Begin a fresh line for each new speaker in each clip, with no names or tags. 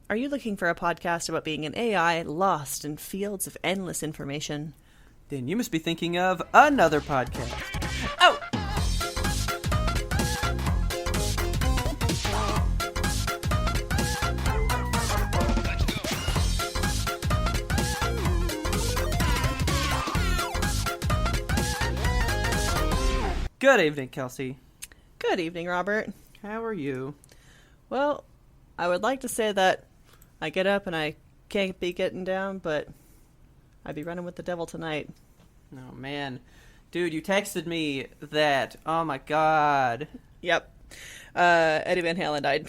Are you looking for a podcast about being an AI lost in fields of endless information?
Then you must be thinking of another podcast. Oh! Good evening, Kelsey.
Good evening, Robert.
How are you?
Well, I would like to say that I get up and I can't be getting down, but I'd be running with the devil tonight.
Oh, man. Dude, you texted me that. Oh, my God.
Yep. Eddie Van Halen died.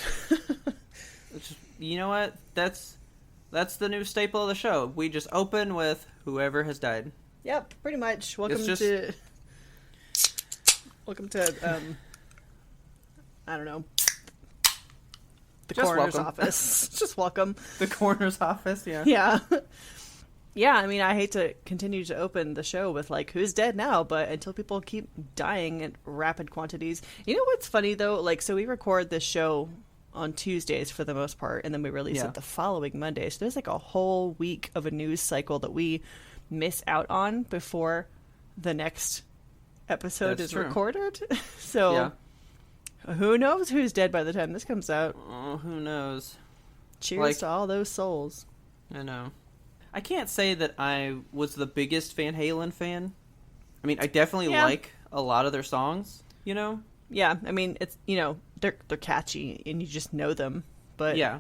You know what? That's the new staple of the show. We just open with whoever has died.
Yep, pretty much. Welcome to, I don't know, the
Just
coroner's
welcome.
office. Just welcome.
The coroner's office, yeah.
Yeah. Yeah, I mean, I hate to continue to open the show with, like, who's dead now, but until people keep dying at rapid quantities. You know what's funny, though? Like, so we record this show on Tuesdays for the most part, and then we release it the following Monday. So there's, like, a whole week of a news cycle that we miss out on before the next episode is recorded. So who knows who's dead by the time this comes out?
Oh, who knows?
Cheers to all those souls.
I know. I can't say that I was the biggest Van Halen fan. I mean, I definitely like a lot of their songs, you know?
Yeah, I mean, it's, you know, they're catchy and you just know them, but
yeah,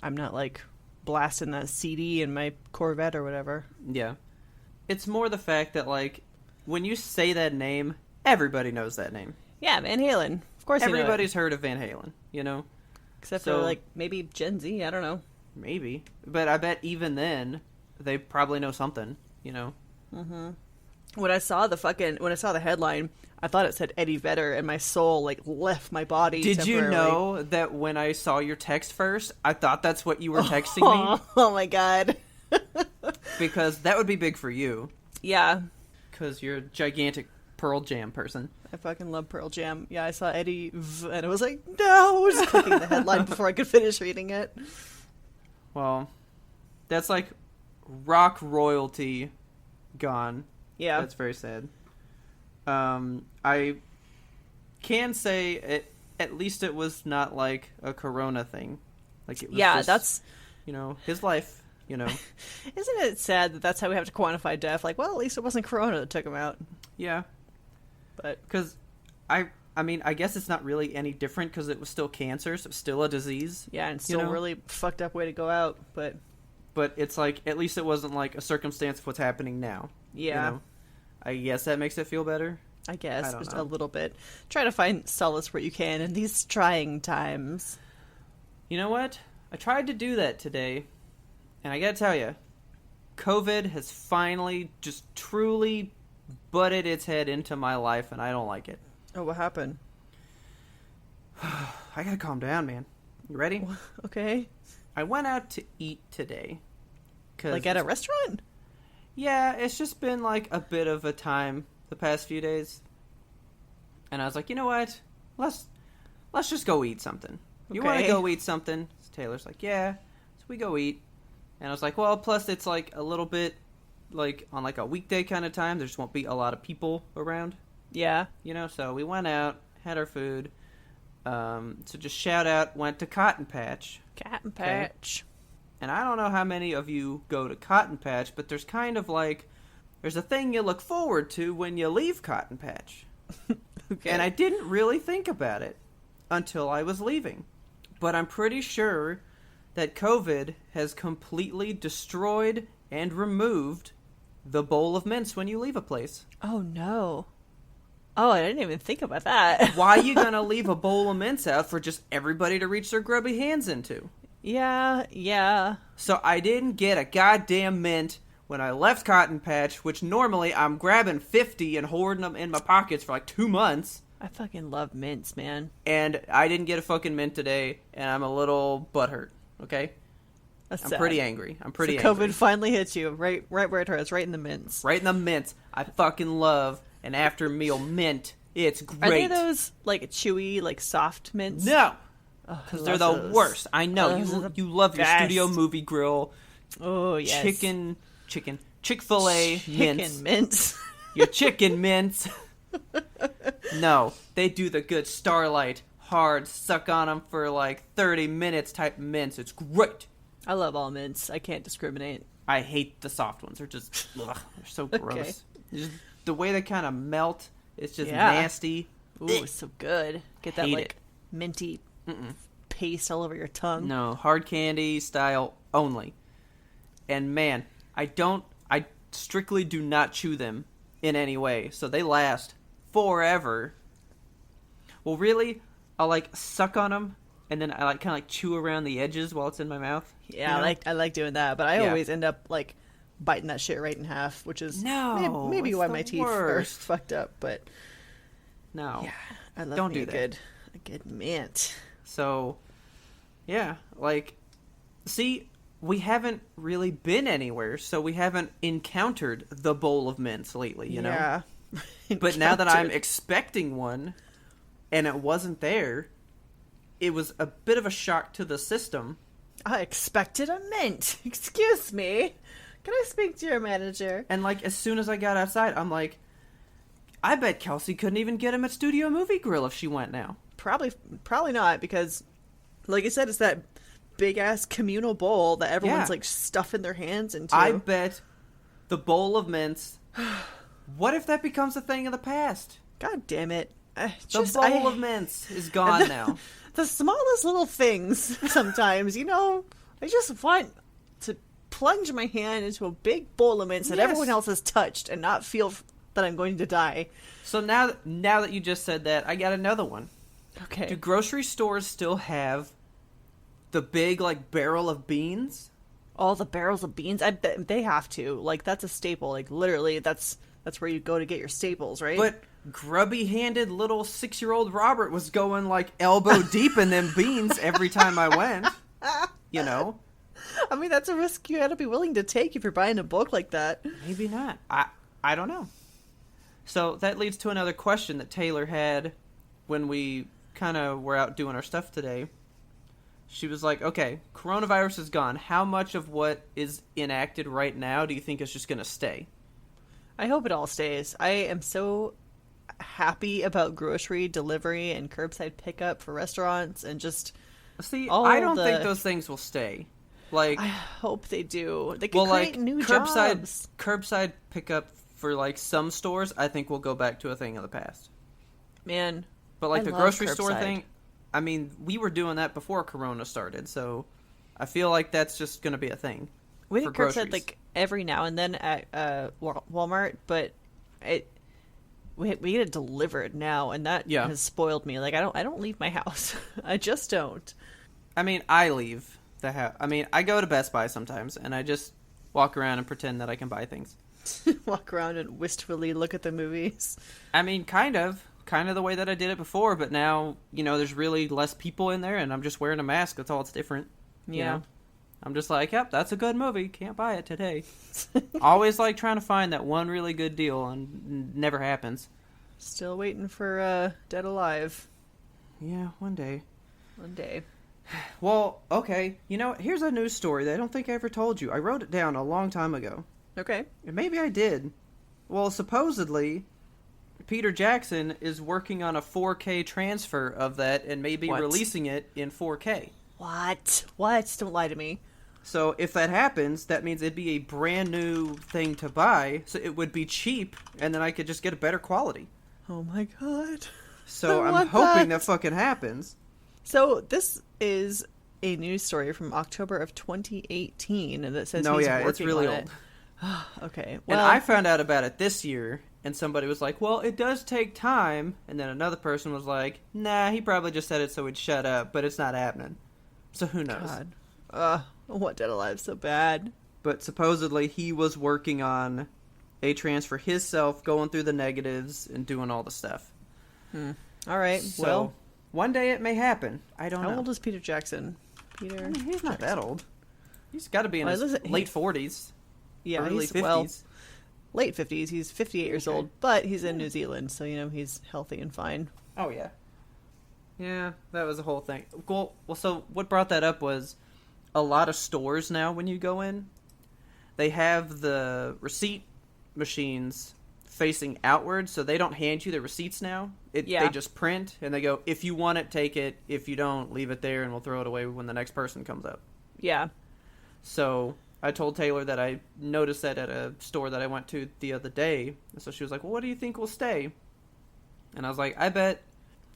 I'm not like blasting that CD in my Corvette or whatever.
Yeah. It's more the fact that, like, when you say that name, everybody knows that name.
Yeah, Van Halen. Of course
everybody's heard of Van Halen, you know?
Except for, like, maybe Gen Z, I don't know.
Maybe. But I bet even then, they probably know something, you know?
Mm-hmm. When I saw the headline, I thought it said Eddie Vedder, and my soul, like, left my body.
Did you know that when I saw your text first, I thought that's what you were texting me?
Oh my God.
Because that would be big for you.
Yeah.
Because you're a gigantic Pearl Jam person.
I fucking love Pearl Jam. Yeah, I saw Eddie, and I was like, no! I was just clicking the headline before I could finish reading it.
Well, that's like rock royalty gone.
Yeah.
That's very sad. I can say at least it was not like a corona thing. Like it was just,
that's,
you know, his life, you know.
Isn't it sad that that's how we have to quantify death? Like, well, at least it wasn't corona that took him out.
Yeah.
But
because I mean, I guess it's not really any different because it was still cancer, so it's still a disease.
Yeah, and still really fucked up way to go out, but
it's like, at least it wasn't like a circumstance of what's happening now.
Yeah.
You know? I guess that makes it feel better.
I guess,
don't
just
know.
a little bit. Try to find solace where you can in these trying times.
You know what? I tried to do that today, and I gotta tell you, COVID has finally just truly butted its head into my life, and I don't like it.
Oh, what happened?
I gotta calm down, man. You ready?
Okay.
I went out to eat today.
Like at a restaurant?
Yeah, it's just been like a bit of a time the past few days. And I was like, you know what? Let's just go eat something. You want to go eat something? Taylor's like, yeah. So we go eat. And I was like, well, plus it's like a little bit like on like a weekday kind of time. There just won't be a lot of people around.
Yeah.
You know, so we went out, had our food. So just shout out, went to Cotton Patch.
Cotton Patch.
Okay? And I don't know how many of you go to Cotton Patch, but there's kind of like, there's a thing you look forward to when you leave Cotton Patch.
Okay.
And I didn't really think about it until I was leaving. But I'm pretty sure that COVID has completely destroyed and removed the bowl of mints when you leave a place.
Oh, no. Oh, I didn't even think about that.
Why are you going to leave a bowl of mints out for just everybody to reach their grubby hands into?
Yeah.
So I didn't get a goddamn mint when I left Cotton Patch, which normally I'm grabbing 50 and hoarding them in my pockets for like 2 months.
I fucking love mints, man.
And I didn't get a fucking mint today, and I'm a little butthurt, okay?
That's
I'm
sad.
pretty angry. I'm pretty
so
angry.
COVID finally hits you, right where it hurts, right in the mints.
Right in the mints. I fucking love an after meal mint. It's great.
Are they those, like, chewy, like, soft mints?
No. Because they're the worst. I know. You love your studio movie grill.
Oh, yes.
Chick-fil-A mints.
Mints.
Your chicken mints. No, they do the good Starlight, hard, suck on them for like 30 minutes type mints. It's great.
I love all mints. I can't discriminate.
I hate the soft ones. They're just, they're so gross. Just, the way they kind of melt, it's just nasty.
Ooh, it's so good. Get that minty paste all over your tongue.
No, hard candy style only. And man, I strictly do not chew them in any way, so they last forever. Well, really, I'll like suck on them, and then I like kind of like chew around the edges while it's in my mouth.
Yeah, you know? I like doing that, but I always end up like biting that shit right in half, which is maybe why my teeth are fucked up. But
no,
yeah, I love
don't do that.
A good mint.
So, yeah, like, see, we haven't really been anywhere, so we haven't encountered the bowl of mints lately, you know?
Yeah.
But now that I'm expecting one, and it wasn't there, it was a bit of a shock to the system.
I expected a mint. Excuse me. Can I speak to your manager?
And, like, as soon as I got outside, I'm like, I bet Kelsey couldn't even get him at Studio Movie Grill if she went now.
Probably not, because, like I said, it's that big-ass communal bowl that everyone's, like, stuffing their hands into.
I bet the bowl of mints... What if that becomes a thing of the past?
God damn it.
The bowl of mints is gone now.
The smallest little things, sometimes, you know, I just want to plunge my hand into a big bowl of mints that everyone else has touched and not feel that I'm going to die.
So now that you just said that, I got another one.
Okay.
Do grocery stores still have the big, like, barrel of beans?
All the barrels of beans? I bet they have to. Like, that's a staple. Like, literally, that's where you go to get your staples, right?
But grubby-handed little 6-year-old Robert was going, like, elbow deep in them beans every time I went. You know?
I mean, that's a risk you gotta be willing to take if you're buying a book like that.
Maybe not. I don't know. So that leads to another question that Taylor had when we kind of were out doing our stuff today. She was like, okay, coronavirus is gone. How much of what is enacted right now do you think is just going to stay?
I hope it all stays. I am so happy about grocery delivery and curbside pickup for restaurants and just
I don't think those things will stay. Like,
I hope they do. They can create new jobs.
Curbside pickup for, like, some stores, I think will go back to a thing of the past.
Man,
but like the grocery store thing, I mean, we were doing that before Corona started, so I feel like that's just going to be a thing.
We get curbside like every now and then at Walmart, but we get it delivered now, and that has spoiled me. Like I don't leave my house. I just don't.
I mean, I leave the house. I mean, I go to Best Buy sometimes, and I just walk around and pretend that I can buy things.
Walk around and wistfully look at the movies.
I mean, kind of the way that I did it before, but now, you know, there's really less people in there, and I'm just wearing a mask. That's all it's different.
Yeah.
You know? I'm just like, yep, that's a good movie. Can't buy it today. Always like trying to find that one really good deal, and never happens.
Still waiting for Dead Alive.
Yeah, one day.
One day.
Well, okay. You know, here's a news story that I don't think I ever told you. I wrote it down a long time ago.
Okay.
And maybe I did. Well, supposedly, Peter Jackson is working on a 4K transfer of that and maybe releasing it in 4K.
What? Don't lie to me.
So if that happens, that means it'd be a brand new thing to buy, so it would be cheap, and then I could just get a better quality.
Oh my god.
So I'm hoping that fucking happens.
So this is a news story from October of 2018, and that says he's working
it's really
on
old.
It. Okay.
Well, and I found out about it this year, and somebody was like, well, it does take time, and then another person was like, nah, he probably just said it so he'd shut up, but it's not happening. So who knows?
God. What Dead Alive so bad?
But supposedly he was working on a transfer himself, going through the negatives and doing all the stuff.
All right.
So,
well,
one day it may happen. I don't know.
How old is Peter Jackson?
He's not that old. He's got to be in his late 40s.
Yeah,
early
he's
50s.
Late 50s. He's 58 years old, but he's in New Zealand, so you know he's healthy and fine.
Oh yeah. Yeah, that was the whole thing. Cool. Well, so what brought that up was a lot of stores now, when you go in, they have the receipt machines facing outward, so they don't hand you the receipts now. They just print, and they go, if you want it, take it. If you don't, leave it there, and we'll throw it away when the next person comes up.
Yeah.
So I told Taylor that I noticed that at a store that I went to the other day. So she was like, well, what do you think will stay? And I was like, I bet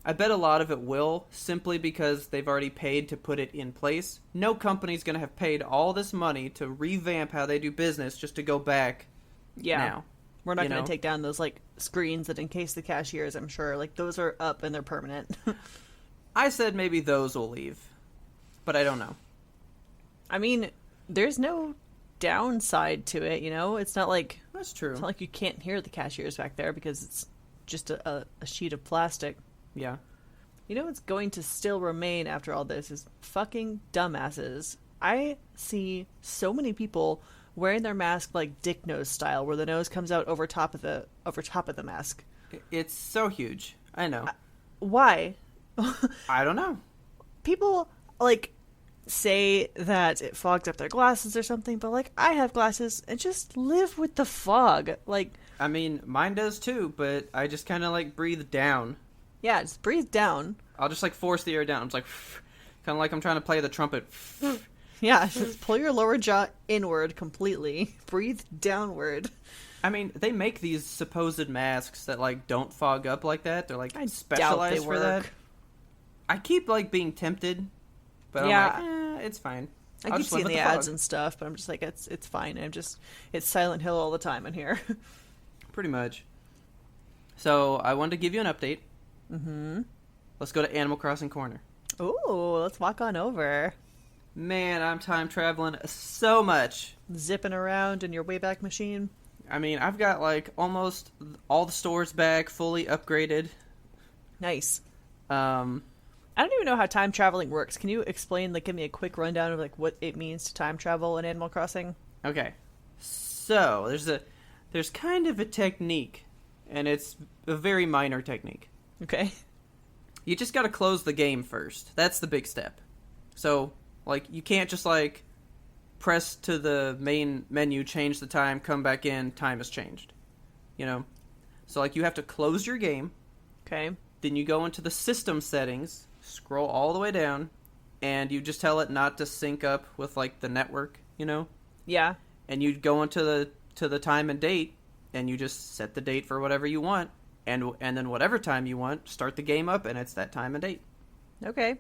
a lot of it will, simply because they've already paid to put it in place. No company's going to have paid all this money to revamp how they do business just to go back now.
We're not going to take down those, like, screens that encase the cashiers, I'm sure. Like, those are up and they're permanent.
I said maybe those will leave, but I don't know.
I mean, there's no downside to it, you know? It's not like...
That's true.
It's not like you can't hear the cashiers back there because it's just a sheet of plastic.
Yeah.
You know what's going to still remain after all this is fucking dumbasses. I see so many people wearing their mask like dick nose style, where the nose comes out over top of the mask.
It's so huge. I know.
Why?
I don't know.
People like say that it fogs up their glasses or something, but like I have glasses and just live with the fog. Like,
I mean, mine does too, but I just kind of like breathe down.
Yeah, just breathe down.
I'll just like force the air down. I'm just like, kind of like I'm trying to play the trumpet.
Yeah, just pull your lower jaw inward completely. Breathe downward.
I mean, they make these supposed masks that like don't fog up like that. They're like specialized for that. I keep like being tempted, but I'm like, it's fine.
I keep seeing the ads and stuff, but I'm just like, it's fine. It's Silent Hill all the time in here.
Pretty much. So I wanted to give you an update.
Mm-hmm.
Let's go to Animal Crossing Corner.
Ooh, let's walk on over.
Man, I'm time traveling so much.
Zipping around in your Wayback Machine.
I mean, I've got like almost all the stores back, fully upgraded.
Nice. I don't even know how time traveling works. Can you explain, like, give me a quick rundown of like what it means to time travel in Animal Crossing?
Okay. So, there's kind of a technique, and it's a very minor technique.
Okay.
You just got to close the game first. That's the big step. So, like, you can't just, like, press to the main menu, change the time, come back in, time has changed. You know? So, like, you have to close your game.
Okay.
Then you go into the system settings, scroll all the way down, and you just tell it not to sync up with, like, the network, you know?
Yeah.
And you go into the time and date, and you just set the date for whatever you want, and then whatever time you want, start the game up, and it's that time and date.
Okay.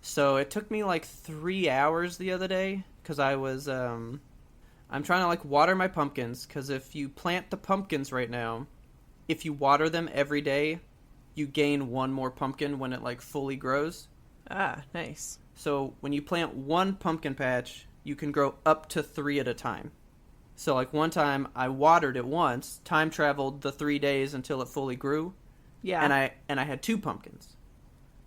So it took me like 3 hours the other day, because I was, I'm trying to like water my pumpkins, because if you plant the pumpkins right now, if you water them every day, you gain one more pumpkin when it like fully grows.
Ah, nice.
So when you plant one pumpkin patch, you can grow up to 3 at a time. So like one time I watered it once, time traveled the 3 days until it fully grew.
Yeah.
And I had 2 pumpkins.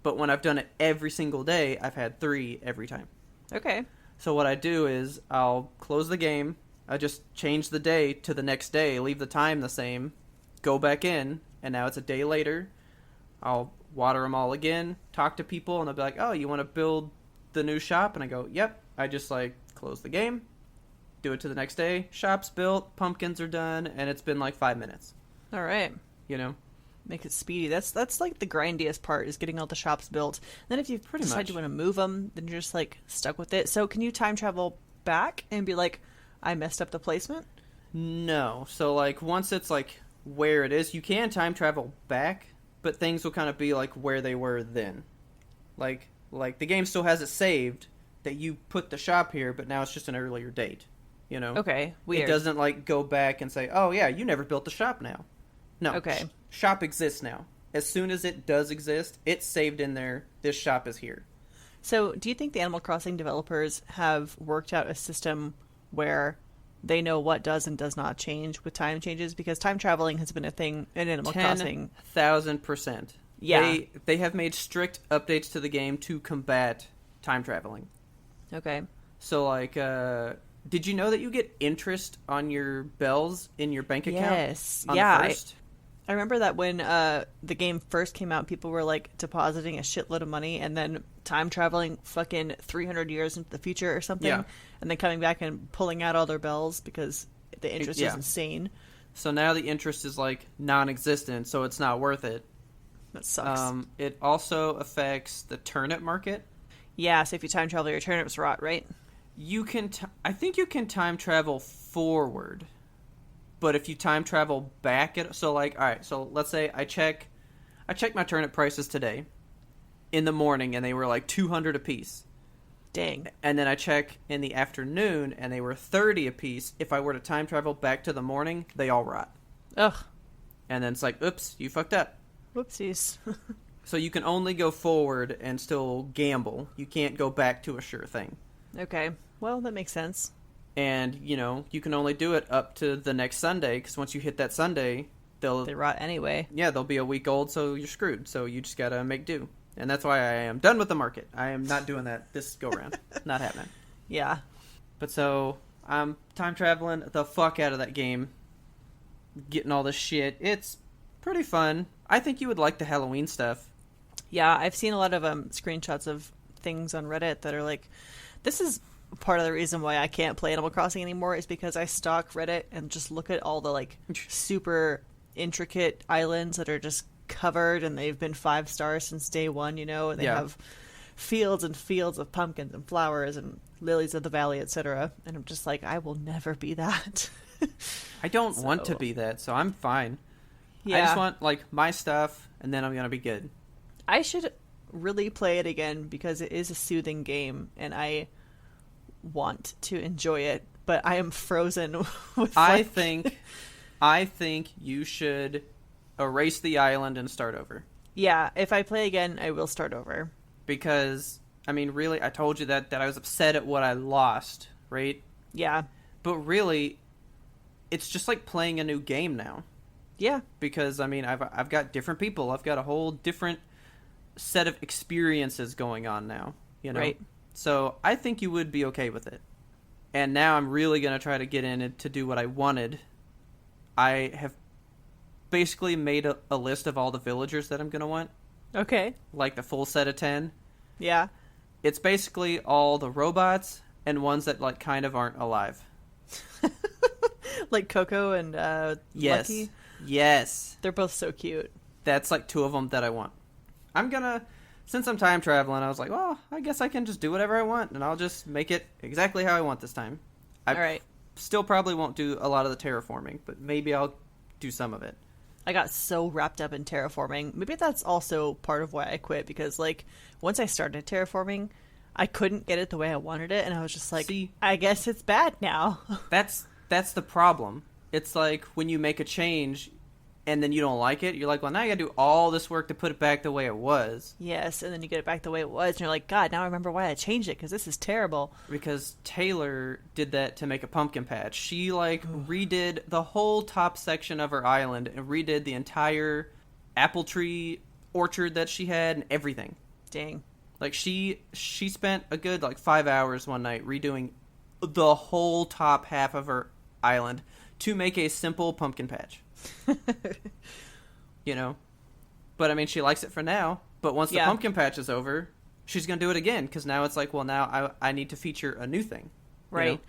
But when I've done it every single day, I've had 3 every time.
Okay.
So what I do is I'll close the game, I just change the day to the next day, leave the time the same, go back in, and now it's a day later. I'll water them all again, talk to people, and they'll be like, oh, you want to build the new shop? And I go, yep. I just like close the game, do it to the next day, shop's built, pumpkins are done, and it's been like 5 minutes.
All right.
You know?
Make it speedy. That's like the grindiest part, is getting all the shops built. Then if you decide you want to move them, then you're just like stuck with it. So can you time travel back and be like, I messed up the placement?
No. So like once it's like where it is, you can time travel back, but things will kind of be like where they were then. Like the game still has it saved that you put the shop here, but now it's just an earlier date. You know?
Okay. Weird.
It doesn't like go back and say, oh yeah, you never built the shop now. No.
Okay.
Shop exists now. As soon as it does exist, it's saved in there. This shop is here.
So, do you think the Animal Crossing developers have worked out a system where they know what does and does not change with time changes? Because time traveling has been a thing in Animal Crossing.
10,000%.
Yeah.
They have made strict updates to the game to combat time traveling.
Okay.
So, like, did you know that you get interest on your bells in your bank account?
Yes.
On
yeah.
the first?
I remember that when the game first came out, people were like depositing a shitload of money and then time traveling fucking 300 years into the future or something, and then coming back and pulling out all their bells because the interest is insane.
So now the interest is like non-existent, so it's not worth it.
That sucks.
It also affects the turnip market.
Yeah, so if you time travel, your turnips rot, right?
You can. I think you can time travel forward. But if you time travel back, so like, all right, so let's say I check my turnip prices today in the morning, and they were like 200 a piece.
Dang.
And then I check in the afternoon, and they were 30 a piece. If I were to time travel back to the morning, they all rot.
Ugh.
And then it's like, oops, you fucked up.
Whoopsies.
So you can only go forward and still gamble. You can't go back to a sure thing.
Okay. Well, that makes sense.
And, you know, you can only do it up to the next Sunday, because once you hit that Sunday,
they rot anyway.
Yeah, they'll be a week old, so you're screwed. So you just gotta make do. And that's why I am done with the market. I am not doing that this go-round. Not happening.
Yeah.
But so, I'm time traveling the fuck out of that game. Getting all this shit. It's pretty fun. I think you would like the Halloween stuff.
Yeah, I've seen a lot of screenshots of things on Reddit that are like, this is part of the reason why I can't play Animal Crossing anymore, is because I stalk Reddit and just look at all the like super intricate islands that are just covered and they've been 5 stars since day one, you know, and they have fields and fields of pumpkins and flowers and lilies of the valley, etc. And I'm just like, I will never be that.
I don't want to be that, so I'm fine.
Yeah.
I just want like my stuff, and then I'm gonna be good.
I should really play it again because it is a soothing game and I want to enjoy it, but I am frozen with like...
I think you should erase the island and start over.
Yeah, if I play again, I will start over.
Because, I mean, really, I told you that I was upset at what I lost, right?
Yeah.
But really, it's just like playing a new game now.
Yeah.
Because, I mean, I've got different people. I've got a whole different set of experiences going on now, you know?
Right.
So I think you would be okay with it. And now I'm really going to try to get in it to do what I wanted. I have basically made a list of all the villagers that I'm going to want.
Okay.
Like the full set of 10.
Yeah.
It's basically all the robots and ones that like kind of aren't alive.
Like Coco and
yes.
Lucky?
Yes.
They're both so cute.
That's like 2 of them that I want. I'm gonna... Since I'm time traveling, I was like, well, I guess I can just do whatever I want, and I'll just make it exactly how I want this time.
All right.
Still probably won't do a lot of the terraforming, but maybe I'll do some of it.
I got so wrapped up in terraforming. Maybe that's also part of why I quit, because like once I started terraforming, I couldn't get it the way I wanted it, and I was just like, see, I guess it's bad now.
That's the problem. It's like when you make a change and then you don't like it, you're like, well, now you gotta do all this work to put it back the way it was.
Yes, and then you get it back the way it was, and you're like, God, now I remember why I changed it, because this is terrible.
Because Taylor did that to make a pumpkin patch. She, like, redid the whole top section of her island and redid the entire apple tree orchard that she had and everything.
Dang.
Like, she spent a good, like, 5 hours one night redoing the whole top half of her island to make a simple pumpkin patch. You know? But, I mean, she likes it for now. But once the pumpkin patch is over, she's going to do it again. Because now it's like, well, now I need to feature a new thing.
Right.
Know?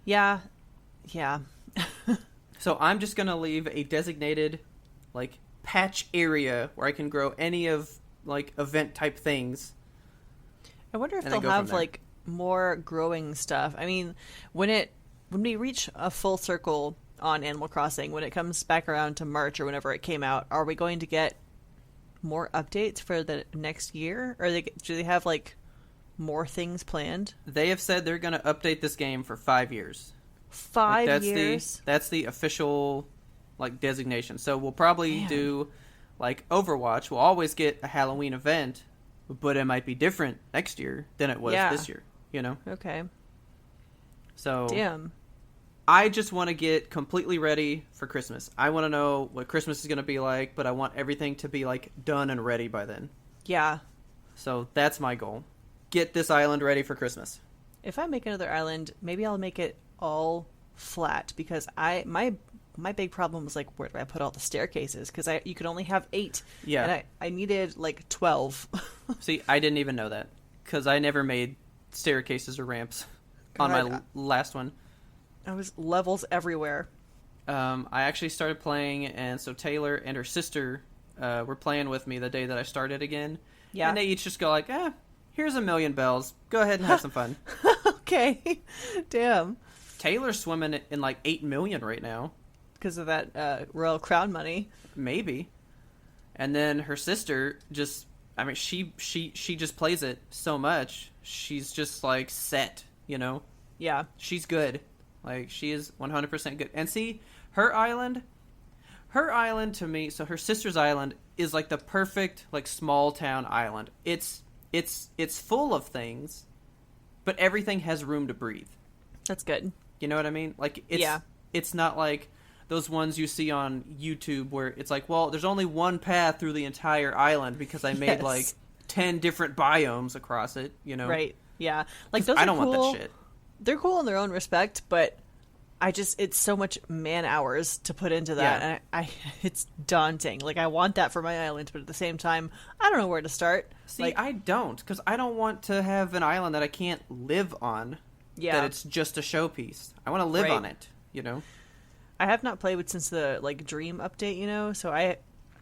Yeah. Yeah.
So I'm just going to leave a designated, like, patch area where I can grow any of, like, event-type things.
I wonder if they'll have, like, more growing stuff. I mean, when we reach a full circle on Animal Crossing, when it comes back around to March or whenever it came out, are we going to get more updates for the next year? Or do they have like more things planned?
They have said they're going to update this game for 5 years.
5 years?
That's the official like designation. So we'll probably do like Overwatch. We'll always get a Halloween event, but it might be different next year than it was this year, you know?
Okay.
So
damn.
I just want to get completely ready for Christmas. I want to know what Christmas is going to be like, but I want everything to be, like, done and ready by then.
Yeah.
So that's my goal. Get this island ready for Christmas.
If I make another island, maybe I'll make it all flat, because my my big problem was like, where do I put all the staircases? Because you could only have 8.
Yeah.
And I needed like 12.
See, I didn't even know that because I never made staircases or ramps on my last one.
I was levels everywhere.
I actually started playing, and so Taylor and her sister were playing with me the day that I started again. Yeah. And they each just go like, here's a million bells. Go ahead and have some fun.
Okay. Damn.
Taylor's swimming in like 8 million right now.
Because of that Royal Crown money.
Maybe. And then her sister just, I mean, she just plays it so much. She's just like set, you know?
Yeah.
She's good. Like, she is 100% good. And see, her island to me, so her sister's island is like the perfect, like, small town island. It's full of things, but everything has room to breathe.
That's good.
You know what I mean? Like, it's not like those ones you see on YouTube where it's like, well, there's only one path through the entire island because I made like 10 different biomes across it, you know?
Right. Yeah. Like, those are
I don't
cool.
want that shit.
They're cool in their own respect, but it's so much man hours to put into that.
Yeah.
And it's daunting. Like, I want that for my island, but at the same time, I don't know where to start.
See,
like,
I don't, because I don't want to have an island that I can't live on.
Yeah.
That it's just a showpiece. I want to live on it, you know?
I have not played with since the, like, Dream update, you know? So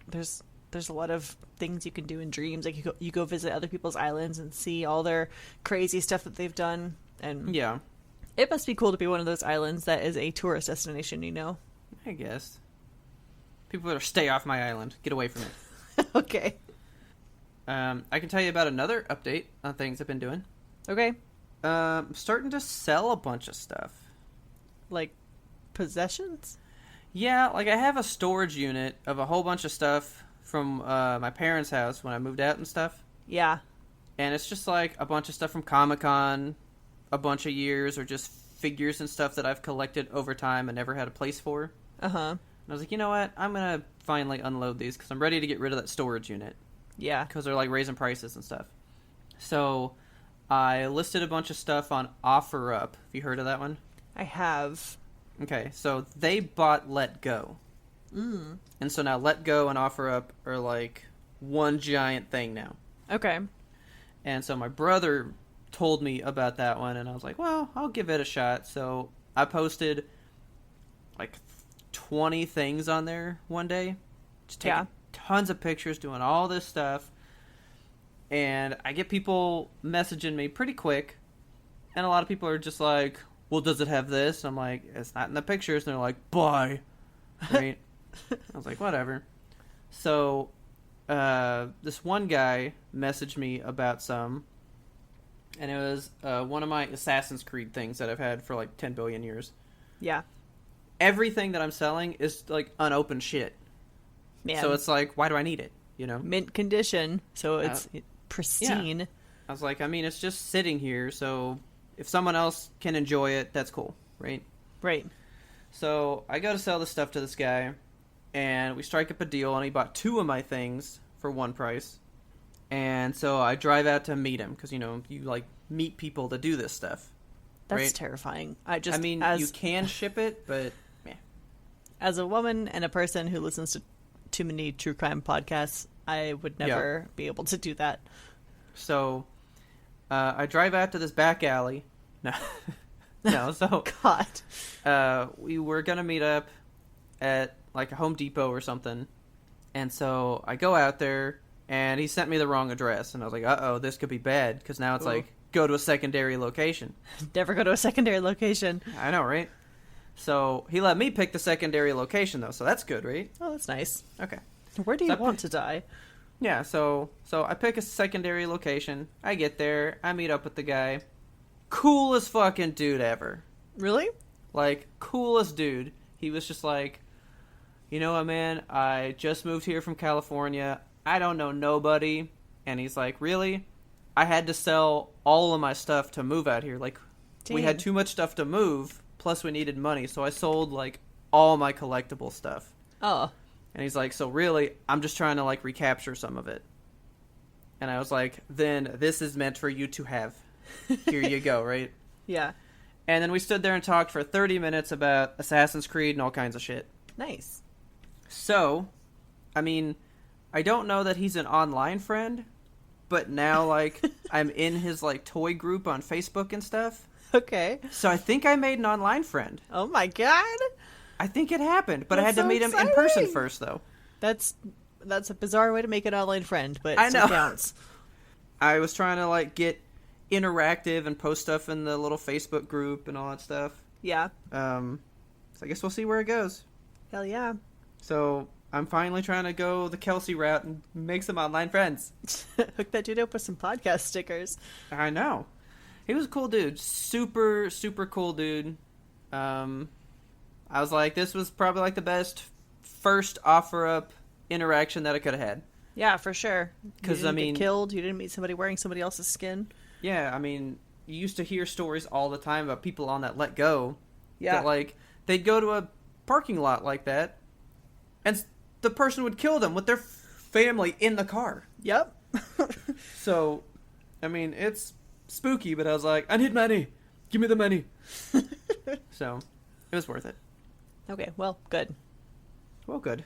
there's a lot of things you can do in Dreams. Like, you go visit other people's islands and see all their crazy stuff that they've done. And
yeah.
It must be cool to be one of those islands that is a tourist destination, you know?
I guess. People better stay off my island. Get away from it.
Okay.
I can tell you about another update on things I've been doing.
Okay.
Starting to sell a bunch of stuff.
Like, possessions?
Yeah, like I have a storage unit of a whole bunch of stuff from my parents' house when I moved out and stuff.
Yeah. And
it's just like a bunch of stuff from Comic-Con, a bunch of years, or just figures and stuff that I've collected over time and never had a place for.
Uh-huh.
And I was like, you know what? I'm going to finally unload these because I'm ready to get rid of that storage unit.
Yeah.
Because they're like raising prices and stuff. So I listed a bunch of stuff on OfferUp. Have you heard of that one?
I have.
Okay, so they bought Let Go.
Mm.
And so now Let Go and OfferUp are like one giant thing now.
Okay.
And so my brother told me about that one, and I was like, well, I'll give it a shot. So I posted like 20 things on there one day. Just taking tons of pictures, doing all this stuff. And I get people messaging me pretty quick. And a lot of people are just like, well, does it have this? I'm like, it's not in the pictures. And they're like, buy. Right? I was like, whatever. So this one guy messaged me about some. And it was one of my Assassin's Creed things that I've had for like 10 billion years.
Yeah.
Everything that I'm selling is like unopened shit.
Man.
So it's like, why do I need it? You know?
Mint condition, so it's pristine.
Yeah. I was like, I mean, it's just sitting here, so if someone else can enjoy it, that's cool, right?
Right.
So I go to sell this stuff to this guy, and we strike up a deal, and he bought 2 of my things for one price. And so I drive out to meet him, because, you know, you, like, meet people to do this stuff.
That's
right?
terrifying.
I mean, you can ship it, but, yeah.
As a woman and a person who listens to too many true crime podcasts, I would never be able to do that.
So, I drive out to this back alley. No, so...
God.
We were going to meet up at, like, a Home Depot or something. And so I go out there, and he sent me the wrong address. And I was like, uh-oh, this could be bad. Because now it's like, go to a secondary location.
Never go to a secondary location.
I know, right? So he let me pick the secondary location, though. So that's good, right?
Oh, that's nice.
Okay.
Where do you want to die?
Yeah, so I pick a secondary location. I get there. I meet up with the guy. Coolest fucking dude ever.
Really?
Like, coolest dude. He was just like, you know what, man? I just moved here from California. I don't know nobody. And he's like, really? I had to sell all of my stuff to move out here. Like, we had too much stuff to move, plus we needed money. So I sold, like, all my collectible stuff.
Oh.
And he's like, so really, I'm just trying to, like, recapture some of it. And I was like, then this is meant for you to have. Here you go, right?
Yeah.
And then we stood there and talked for 30 minutes about Assassin's Creed and all kinds of shit.
Nice.
So, I mean, I don't know that he's an online friend, but now, like, I'm in his, like, toy group on Facebook and stuff.
Okay.
So I think I made an online friend.
Oh my god.
I think it happened, but I had
That's
to
so
meet him in
exciting.
person first, though.
That's a bizarre way to make an online friend, but
I
it still
know.
counts.
I was trying to, like, get interactive and post stuff in the little Facebook group and all that stuff.
Yeah.
So I guess we'll see where it goes.
Hell yeah.
So I'm finally trying to go the Kelsey route and make some online friends.
Hook that dude up with some podcast stickers.
I know. He was a cool dude. Super, super cool dude. I was like, this was probably like the best first offer up interaction that I could have had.
Yeah, for sure.
Because,
I mean, get killed. You didn't meet somebody wearing somebody else's skin.
Yeah, I mean, you used to hear stories all the time about people on that Let Go.
Yeah.
That, like, they'd go to a parking lot like that, and the person would kill them with their family in the car.
Yep.
So, I mean, it's spooky, but I was like, I need money. Give me the money. So, it was worth it.
Okay, well, good.
Well, good.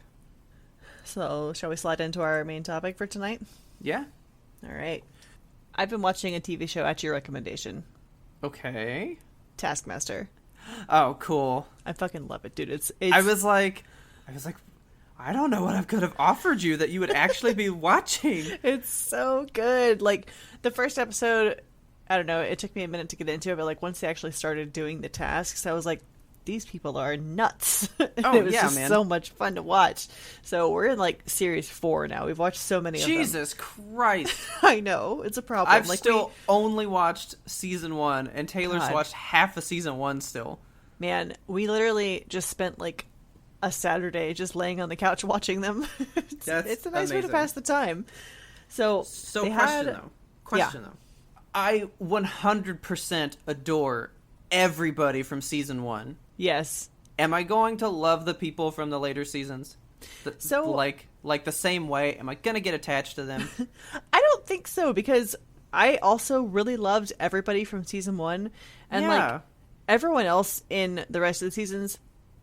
So, shall we slide into our main topic for tonight?
Yeah.
All right. I've been watching a TV show at your recommendation.
Okay.
Taskmaster.
Oh, cool.
I fucking love it, dude. It's
I was like, I don't know what I could have offered you that you would actually be watching.
It's so good. Like, the first episode, I don't know, it took me a minute to get into it, but, like, once they actually started doing the tasks, I was like, these people are nuts.
Oh,
it was
yeah,
just
man.
so much fun to watch. So we're in, like, series 4 now. We've watched so many of them.
Jesus Christ.
I know. It's a problem.
I've still only watched season 1, and Taylor's
God.
watched half of season 1 still.
Man, we literally just spent, like, a Saturday just laying on the couch watching them. it's a nice way to
amazing.
pass the time. So they
Question though. I 100% adore everybody from season 1.
Yes.
Am I going to love the people from the later seasons? Like the same way? Am I going to get attached to them?
I don't think so, because I also really loved everybody from season 1. And,
Yeah.
like, everyone else in the rest of the seasons,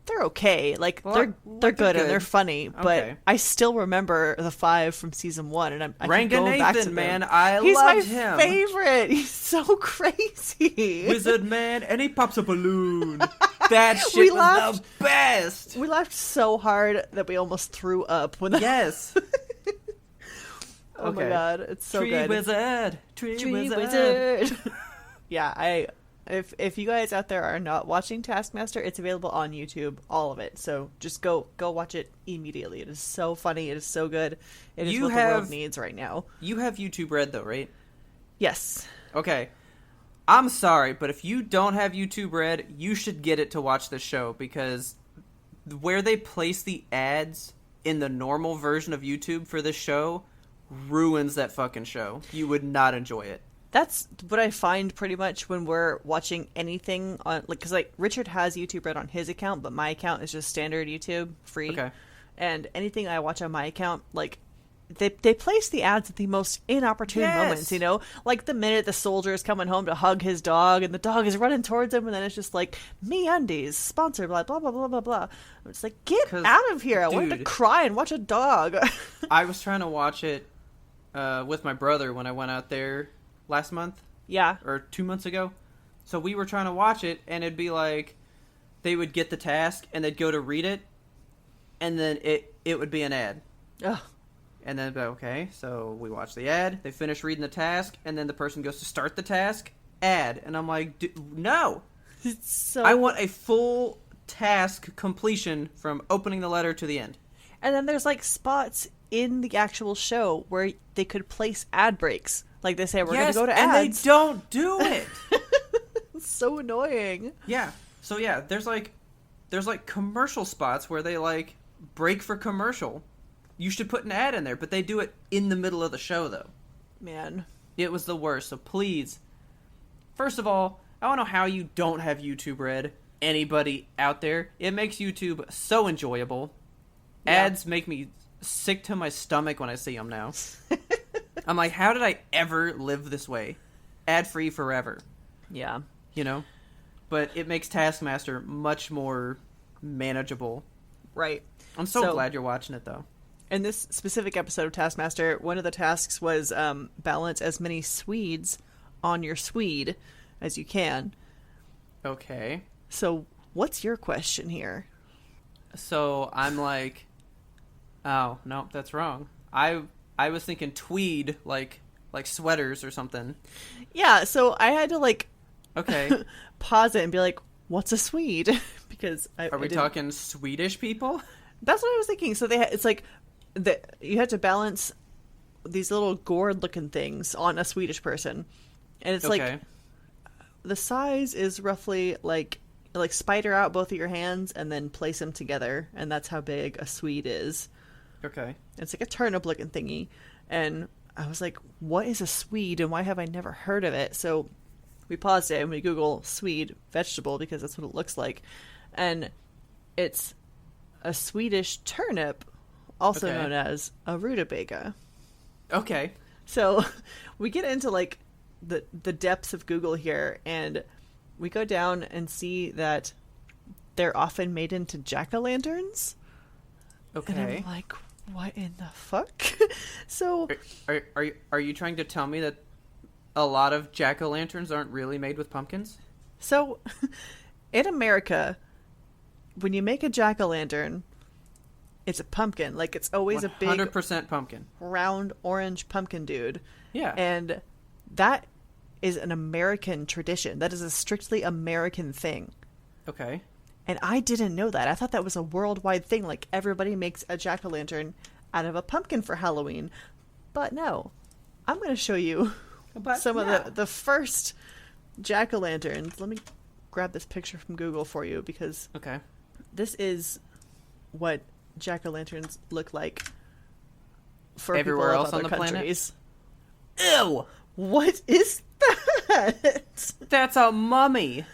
they're okay. Like,
Well,
they're good and they're funny. But
Okay.
I still remember the 5 from season 1. And I keep going back to
Ranganathan,
them.
man, I
He's
loved
my
him.
favorite. He's so crazy.
Wizard man, and he pops a balloon. That shit
We
was
laughed.
the best.
We laughed so hard that we almost threw up when that.
Yes.
Oh my
Okay.
god, it's so
Tree
good.
wizard.
Tree wizard. Yeah, if you guys out there are not watching Taskmaster, it's available on YouTube, all of it. So just go watch it immediately. It is so funny. It is so good. It is what the world needs right now.
You have YouTube Red though, right?
Yes.
Okay. I'm sorry, but if you don't have YouTube Red, you should get it to watch this show, because where they place the ads in the normal version of YouTube for this show ruins that fucking show. You would not enjoy it.
That's what I find pretty much when we're watching anything on, like, because, like, Richard has YouTube Red on his account, but my account is just standard YouTube, free.
Okay.
And anything I watch on my account, like, they place the ads at the most inopportune
Yes.
moments, you know? Like, the minute the soldier is coming home to hug his dog, and the dog is running towards him, and then it's just like, MeUndies, sponsored, blah, blah, blah, blah, blah, blah. It's like, get
'Cause,
out of here. I wanted to
dude,
cry and watch a dog.
I was trying to watch it with my brother when I went out there last month.
Yeah.
Or 2 months ago. So we were trying to watch it, and it'd be like, they would get the task, and they'd go to read it, and then it would be an ad.
Ugh.
And then, okay, so we watch the ad, they finish reading the task, and then the person goes to start the task, ad. And I'm like, no!
It's so...
I want a full task completion from opening the letter to the end.
And then there's, like, spots in the actual show where they could place ad breaks. Like, they say, we're going to go to
and
ads.
they don't do it!
It's so annoying.
Yeah. So, yeah, there's commercial spots where they, like, break for commercial. You should put an ad in there, but they do it in the middle of the show, though.
Man.
It was the worst, so please. First of all, I don't know how you don't have YouTube Red. Anybody out there. It makes YouTube so enjoyable.
Yeah.
Ads make me sick to my stomach when I see them now. I'm like, how did I ever live this way? Ad-free forever.
Yeah.
You know? But it makes Taskmaster much more manageable.
Right.
I'm so glad you're watching it, though.
In this specific episode of Taskmaster, one of the tasks was balance as many Swedes on your Swede as you can.
Okay.
So what's your question here?
So I'm like, oh, no, that's wrong. I was thinking tweed, like sweaters or something.
Yeah, so I had to
okay,
pause it and be like, what's a Swede? Because
are we talking Swedish people?
That's what I was thinking. So it's like you had to balance these little gourd-looking things on a Swedish person, and it's like the size is roughly like spider out both of your hands and then place them together, and that's how big a Swede is.
Okay,
it's like a turnip-looking thingy, and I was like, what is a Swede, and why have I never heard of it? So we paused it and we Google Swede vegetable because that's what it looks like, and it's a Swedish turnip, also known as a rutabaga.
Okay.
So we get into the depths of Google here, and we go down and see that they're often made into jack-o'-lanterns.
Okay.
And I'm like, what in the fuck? So
are you trying to tell me that a lot of jack-o'-lanterns aren't really made with pumpkins?
So in America, when you make a jack-o'-lantern, it's a pumpkin. Like, it's always a big
100% pumpkin,
round orange pumpkin dude.
Yeah.
And that is an American tradition. That is a strictly American thing.
Okay.
And I didn't know that. I thought that was a worldwide thing. Like, everybody makes a jack-o'-lantern out of a pumpkin for Halloween. But no. I'm going to show you some of the first jack-o'-lanterns. Let me grab this picture from Google for you, because this is what jack-o'-lanterns look like for
everywhere
people
else
of other
on the
countries.
Planet. Ew!
What is that?
That's a mummy.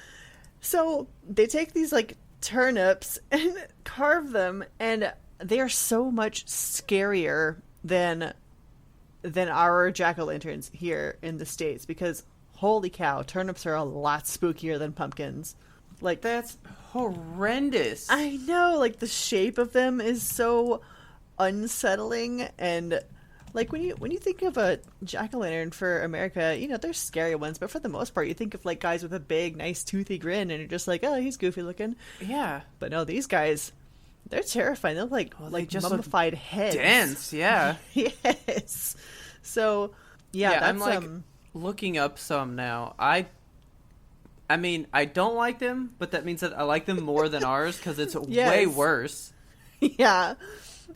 So they take these turnips and carve them, and they are so much scarier than our jack-o'-lanterns here in the States, because holy cow, turnips are a lot spookier than pumpkins. Like,
that's horrendous.
I know, the shape of them is so unsettling, and when you think of a jack-o'-lantern for America, there's scary ones, but for the most part, you think of guys with a big, nice, toothy grin, and you're just like, oh, he's goofy looking.
Yeah.
But no, these guys, they're terrifying. They're like
just
mummified heads.
Dense, yeah.
Yes. So, yeah, that's
I'm looking up some now. I mean, I don't like them, but that means that I like them more than ours, because it's way worse.
Yeah.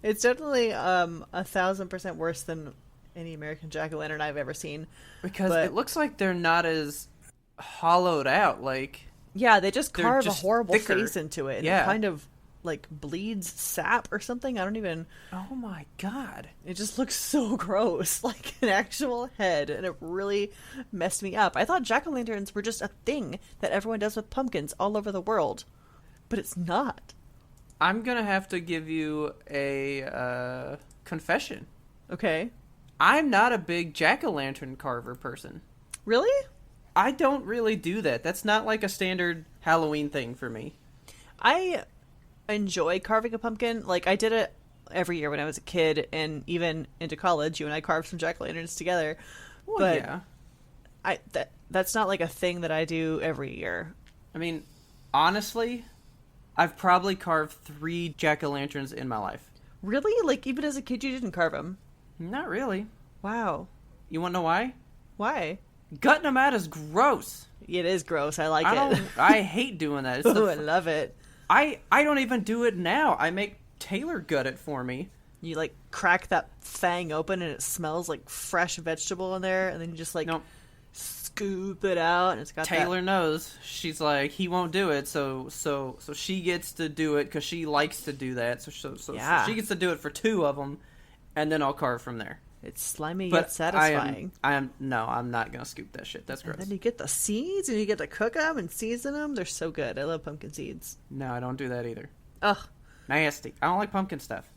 It's definitely 1,000% worse than any American jack-o'-lantern I've ever seen.
Because it looks like they're not as hollowed out.
Yeah, they just carve a horrible
thicker
face into it. And it kind of bleeds sap or something. I don't even...
Oh my god.
It just looks so gross, like an actual head, and it really messed me up. I thought jack-o'-lanterns were just a thing that everyone does with pumpkins all over the world. But it's not.
I'm gonna have to give you a confession.
Okay.
I'm not a big jack-o'-lantern carver person.
Really?
I don't really do that. That's not a standard Halloween thing for me.
I enjoy carving a pumpkin. I did it every year when I was a kid, and even into college, you and I carved some jack-o'-lanterns together.
Well,
but
yeah.
That's not a thing that I do every year.
I mean, honestly, I've probably carved 3 jack-o'-lanterns in my life.
Really? Even as a kid, you didn't carve them?
Not really.
Wow.
You want to know why?
Why?
Gutting them out is gross.
It is gross. I like it.
I hate doing that.
I love it.
I don't even do it now. I make Taylor gut it for me.
You crack that fang open and it smells like fresh vegetable in there, and then you just
nope.
Scoop it out, and it's got
Taylor knows. She's like, he won't do it, so she gets to do it because she likes to do that. So she gets to do it for 2 of them, and then I'll carve from there.
It's slimy yet satisfying.
I'm not gonna scoop that shit. That's gross.
And then you get the seeds, and you get to cook them and season them. They're so good. I love pumpkin seeds.
No, I don't do that either.
Ugh,
nasty. I don't like pumpkin stuff.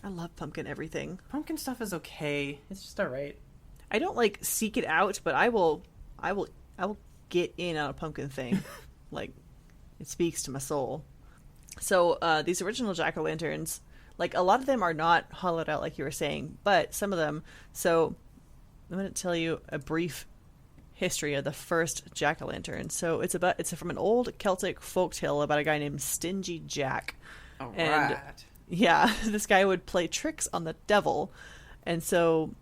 I love pumpkin everything.
Pumpkin stuff is okay. It's just alright.
I don't seek it out, but I will get in on a pumpkin thing. It speaks to my soul. So these original jack-o'-lanterns, like a lot of them are not hollowed out like you were saying, but some of them. So I'm going to tell you a brief history of the first jack-o'-lantern. So it's from an old Celtic folktale about a guy named Stingy Jack.
All
and
right.
yeah, this guy would play tricks on the devil. And so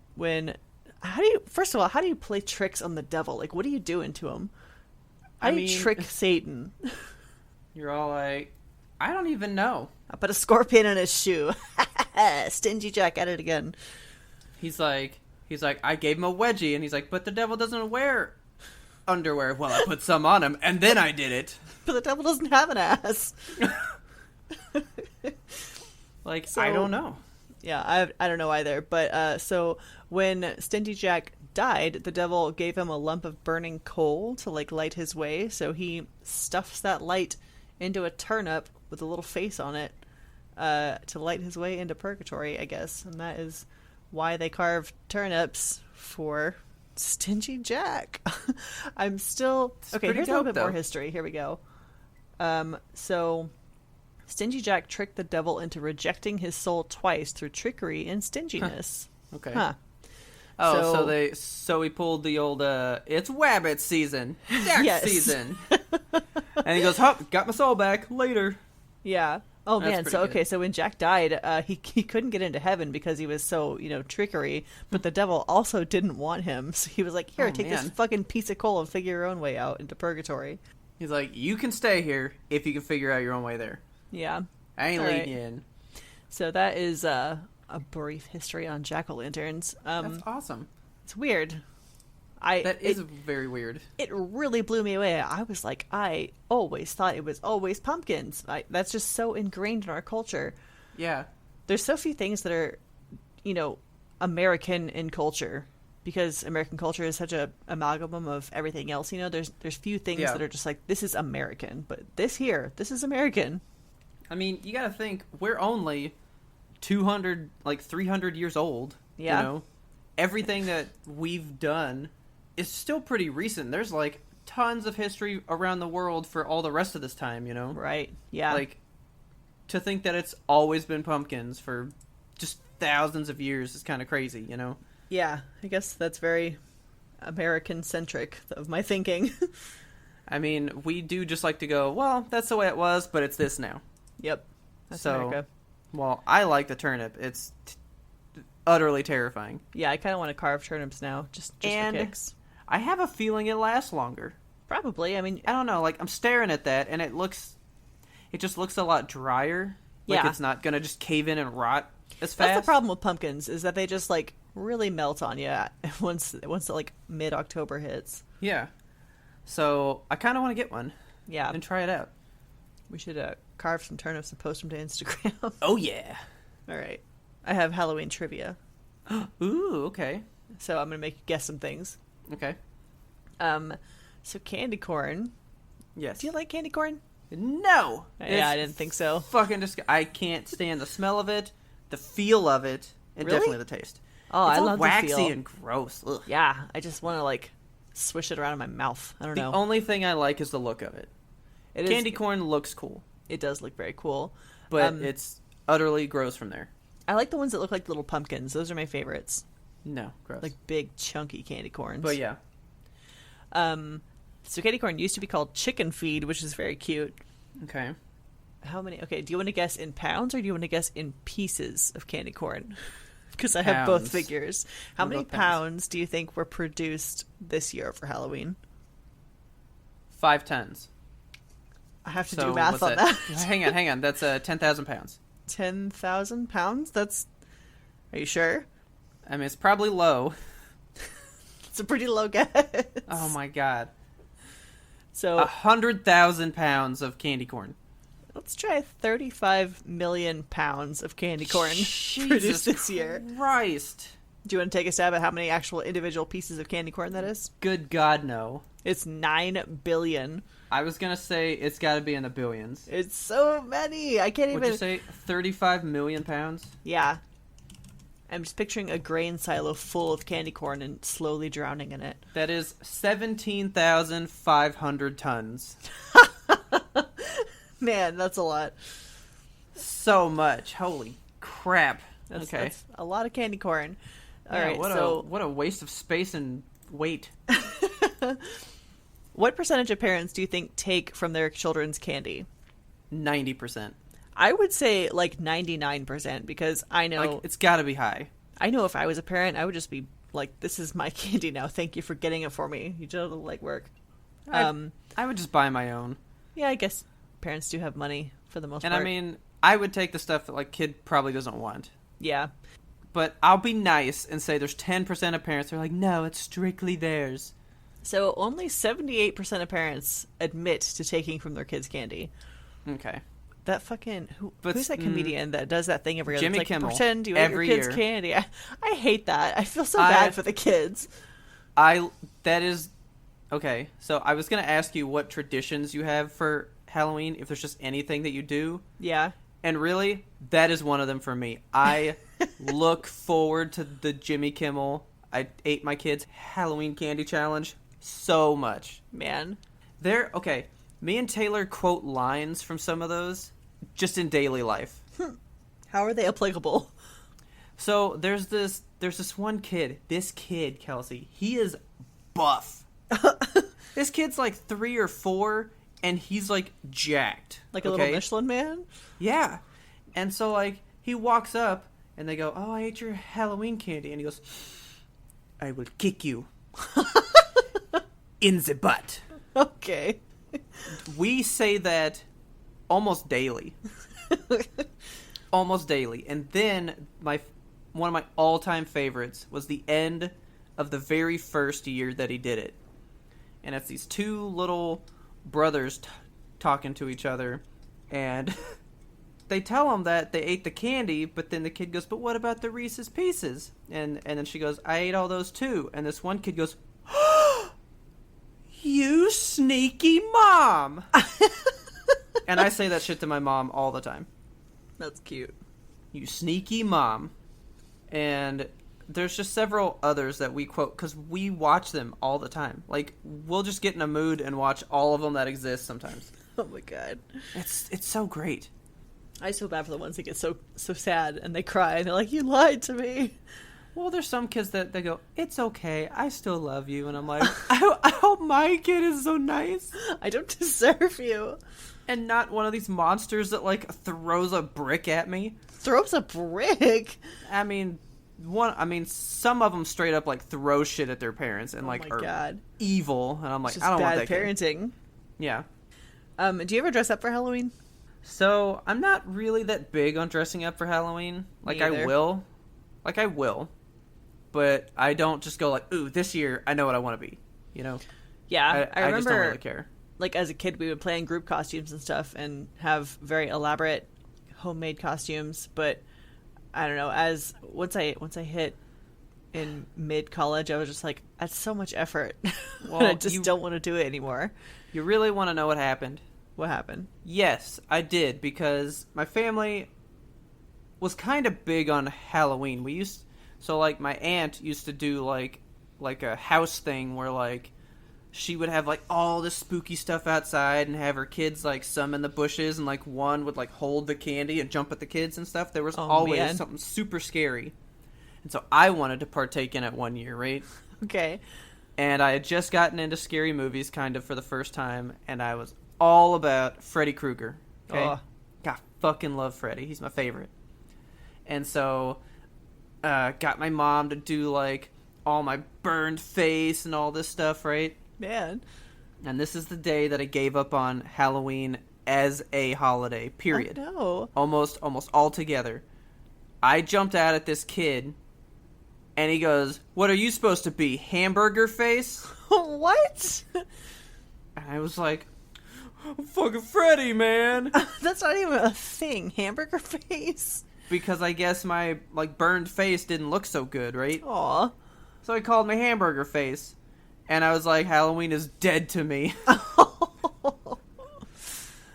how do you play tricks on the devil? Like, what are you doing to him? How do you trick Satan?
You're all like, I don't even know.
I put a scorpion in his shoe. Stingy Jack at it again.
He's like, I gave him a wedgie, and he's like, but the devil doesn't wear underwear. Well, I put some on him, and then I did it.
But the devil doesn't have an ass.
Like, so, I don't know.
Yeah, I don't know either. But so when Stingy Jack died, the devil gave him a lump of burning coal to like light his way. So he stuffs that light into a turnip with a little face on it to light his way into purgatory, I guess. And that is why they carve turnips for Stingy Jack. I'm still... Okay, here's a little bit more history. Here we go. So Stingy Jack tricked the devil into rejecting his soul twice through trickery and stinginess.
Okay.
Huh.
Oh, so he pulled the old, it's Wabbit season. Jack season. And he goes, got my soul back. Later.
Yeah. Oh,
That's
man. So, okay, so when Jack died, he couldn't get into heaven because he was so, trickery. But the devil also didn't want him. So he was like, here, take this fucking piece of coal and figure your own way out into purgatory.
He's like, you can stay here if you can figure out your own way there.
Yeah.
I ain't leading you in.
So that is a brief history on jack-o'-lanterns.
That's awesome.
It's weird.
That is very weird.
It really blew me away. I was like, I always thought it was always pumpkins. That's just so ingrained in our culture.
Yeah.
There's so few things that are, American in culture, because American culture is such a amalgam of everything else. There's few things that are just like, this is American, but this is American.
I mean, you got to think, we're only 300 years old.
Yeah.
Everything that we've done is still pretty recent. There's like tons of history around the world for all the rest of this time,
Right. Yeah.
Like, to think that it's always been pumpkins for just thousands of years is kind of crazy,
Yeah, I guess that's very American-centric of my thinking.
I mean, we do just like to go, well, that's the way it was, but it's this now.
Yep. That's America.
Well, I like the turnip. It's utterly terrifying.
Yeah, I kind of want to carve turnips now, just for kicks.
I have a feeling it lasts longer.
Probably. I mean,
I don't know. Like, I'm staring at that, and it just looks a lot drier. Like, it's not going to just cave in and rot as fast.
That's the problem with pumpkins, is that they just, like, really melt on you once like, mid-October hits.
Yeah. So, I kind of want to get one.
Yeah.
And try it out.
We should carve some turnips and post them to Instagram.
Oh, yeah.
All right. I have Halloween trivia.
Ooh, okay.
So I'm going to make you guess some things.
Okay.
So candy corn.
Yes.
Do you like candy corn?
No.
Yeah, I didn't think so.
Fucking I can't stand the smell of it, the feel of it, and definitely the taste.
Oh,
it's
I
all
love
waxy
the feel.
and gross. Ugh.
Yeah, I just want to like swish it around in my mouth. I don't know.
The only thing I like is the look of it. Candy corn looks cool.
It does look very cool.
But it's utterly gross from there.
I like the ones that look like little pumpkins. Those are my favorites.
No, gross.
Like big, chunky candy corns.
But yeah.
So candy corn used to be called chicken feed, which is very cute.
Okay.
How many? Okay, do you want to guess in pounds or do you want to guess in pieces of candy corn? Because I have both figures. How many pounds do you think were produced this year for Halloween?
5 tons.
I have to do math on that.
Hang on. That's 10,000 pounds.
10,000 pounds? That's... Are you sure?
I mean, it's probably low.
It's a pretty low guess.
Oh my god.
So
100,000 pounds of candy corn.
Let's try 35 million pounds of candy corn produced this year.
Christ.
Do you want to take a stab at how many actual individual pieces of candy corn that is?
Good God, no.
It's 9 billion.
I was going to say it's got to be in the billions.
It's so many. I can't even...
Would you say 35 million pounds?
Yeah. I'm just picturing a grain silo full of candy corn and slowly drowning in it.
That is 17,500 tons.
Man, that's a lot.
so much. Holy crap.
That's a lot of candy corn. All
yeah,
right,
what a waste of space and weight.
What percentage of parents do you think take from their children's candy?
90%.
I would say like 99% because I know
Like, it's got to be high.
I know if I was a parent, I would just be like, "This is my candy now. Thank you for getting it for me. You did all the legwork."
I would just buy my own.
Yeah, I guess parents do have money for the most
And
part.
I mean, I would take the stuff that like kid probably doesn't want.
Yeah.
But I'll be nice and say there's 10% of parents who are like, no, it's strictly theirs.
So only 78% of parents admit to taking from their kids' candy.
Okay.
That fucking who's that comedian that does that thing every year?
Jimmy
It's like,
Kimmel.
Pretend you ate
Every
your kids'
year.
candy. I hate that. I feel so bad for the kids.
Okay, so I was going to ask you what traditions you have for Halloween, if there's just anything that you do.
Yeah.
And really, that is one of them for me. I look forward to the Jimmy Kimmel, I ate my kids' Halloween candy challenge so much.
Man.
Okay, me and Taylor quote lines from some of those just in daily life.
How are they applicable?
So there's this one kid, Kelsey, he is buff. This kid's like 3 or 4, and he's like jacked.
Like a little Michelin man?
Yeah. And so like he walks up and they go, "Oh, I ate your Halloween candy." And he goes, "I will kick you in the butt."
Okay.
We say that almost daily. Almost daily. And then one of my all-time favorites was the end of the very first year that he did it. And it's these two little brothers talking to each other, and they tell him that they ate the candy, but then the kid goes, "But what about the Reese's Pieces?" And then she goes, "I ate all those too." And this one kid goes, "You sneaky mom!" And I say that shit to my mom all the time.
That's cute.
"You sneaky mom." And there's just several others that we quote because we watch them all the time. Like, we'll just get in a mood and watch all of them that exist sometimes.
Oh my god.
It's so great.
I feel bad for the ones that get so sad and they cry and they're like, "You lied to me."
Well, there's some kids that they go, "It's okay, I still love you." And I'm like, I hope my kid is so nice.
I don't deserve you.
And not one of these monsters that, like, throws a brick at me.
Throws a brick?
I mean, some of them straight up, like, throw shit at their parents and, like, are
God.
evil. And I'm like,
Just
I don't want
bad
that
parenting.
kid. Yeah.
Do you ever dress up for Halloween?
So, I'm not really that big on dressing up for Halloween. Like, I will. But I don't just go like, "Ooh, this year I know what I want to be." You know?
Yeah. I remember,
just don't really care.
Like, as a kid, we would play in group costumes and stuff and have very elaborate homemade costumes. But I don't know. Once I hit in mid-college, I was just like, that's so much effort. Well, I just don't want to do it anymore.
You really want to know what happened?
What happened?
Yes, I did, because my family was kind of big on Halloween. So like my aunt used to do like a house thing where like she would have like all this spooky stuff outside and have her kids like summon the bushes, and like one would like hold the candy and jump at the kids and stuff. There was always something super scary. And so I wanted to partake in it one year, right?
Okay.
And I had just gotten into scary movies kind of for the first time, and I was all about Freddy Krueger. Okay?
Oh.
God, fucking love Freddy. He's my favorite. And so got my mom to do like all my burned face and all this stuff, right?
Man.
And this is the day that I gave up on Halloween as a holiday, period.
Oh, no.
Almost altogether. I jumped out at this kid, and he goes, "What are you supposed to be, hamburger face?"
What?
And I was like, "I'm fucking Freddy, man."
That's not even a thing, hamburger face.
Because I guess my like burned face didn't look so good, right?
Aw.
So he called me hamburger face. And I was like, Halloween is dead to me.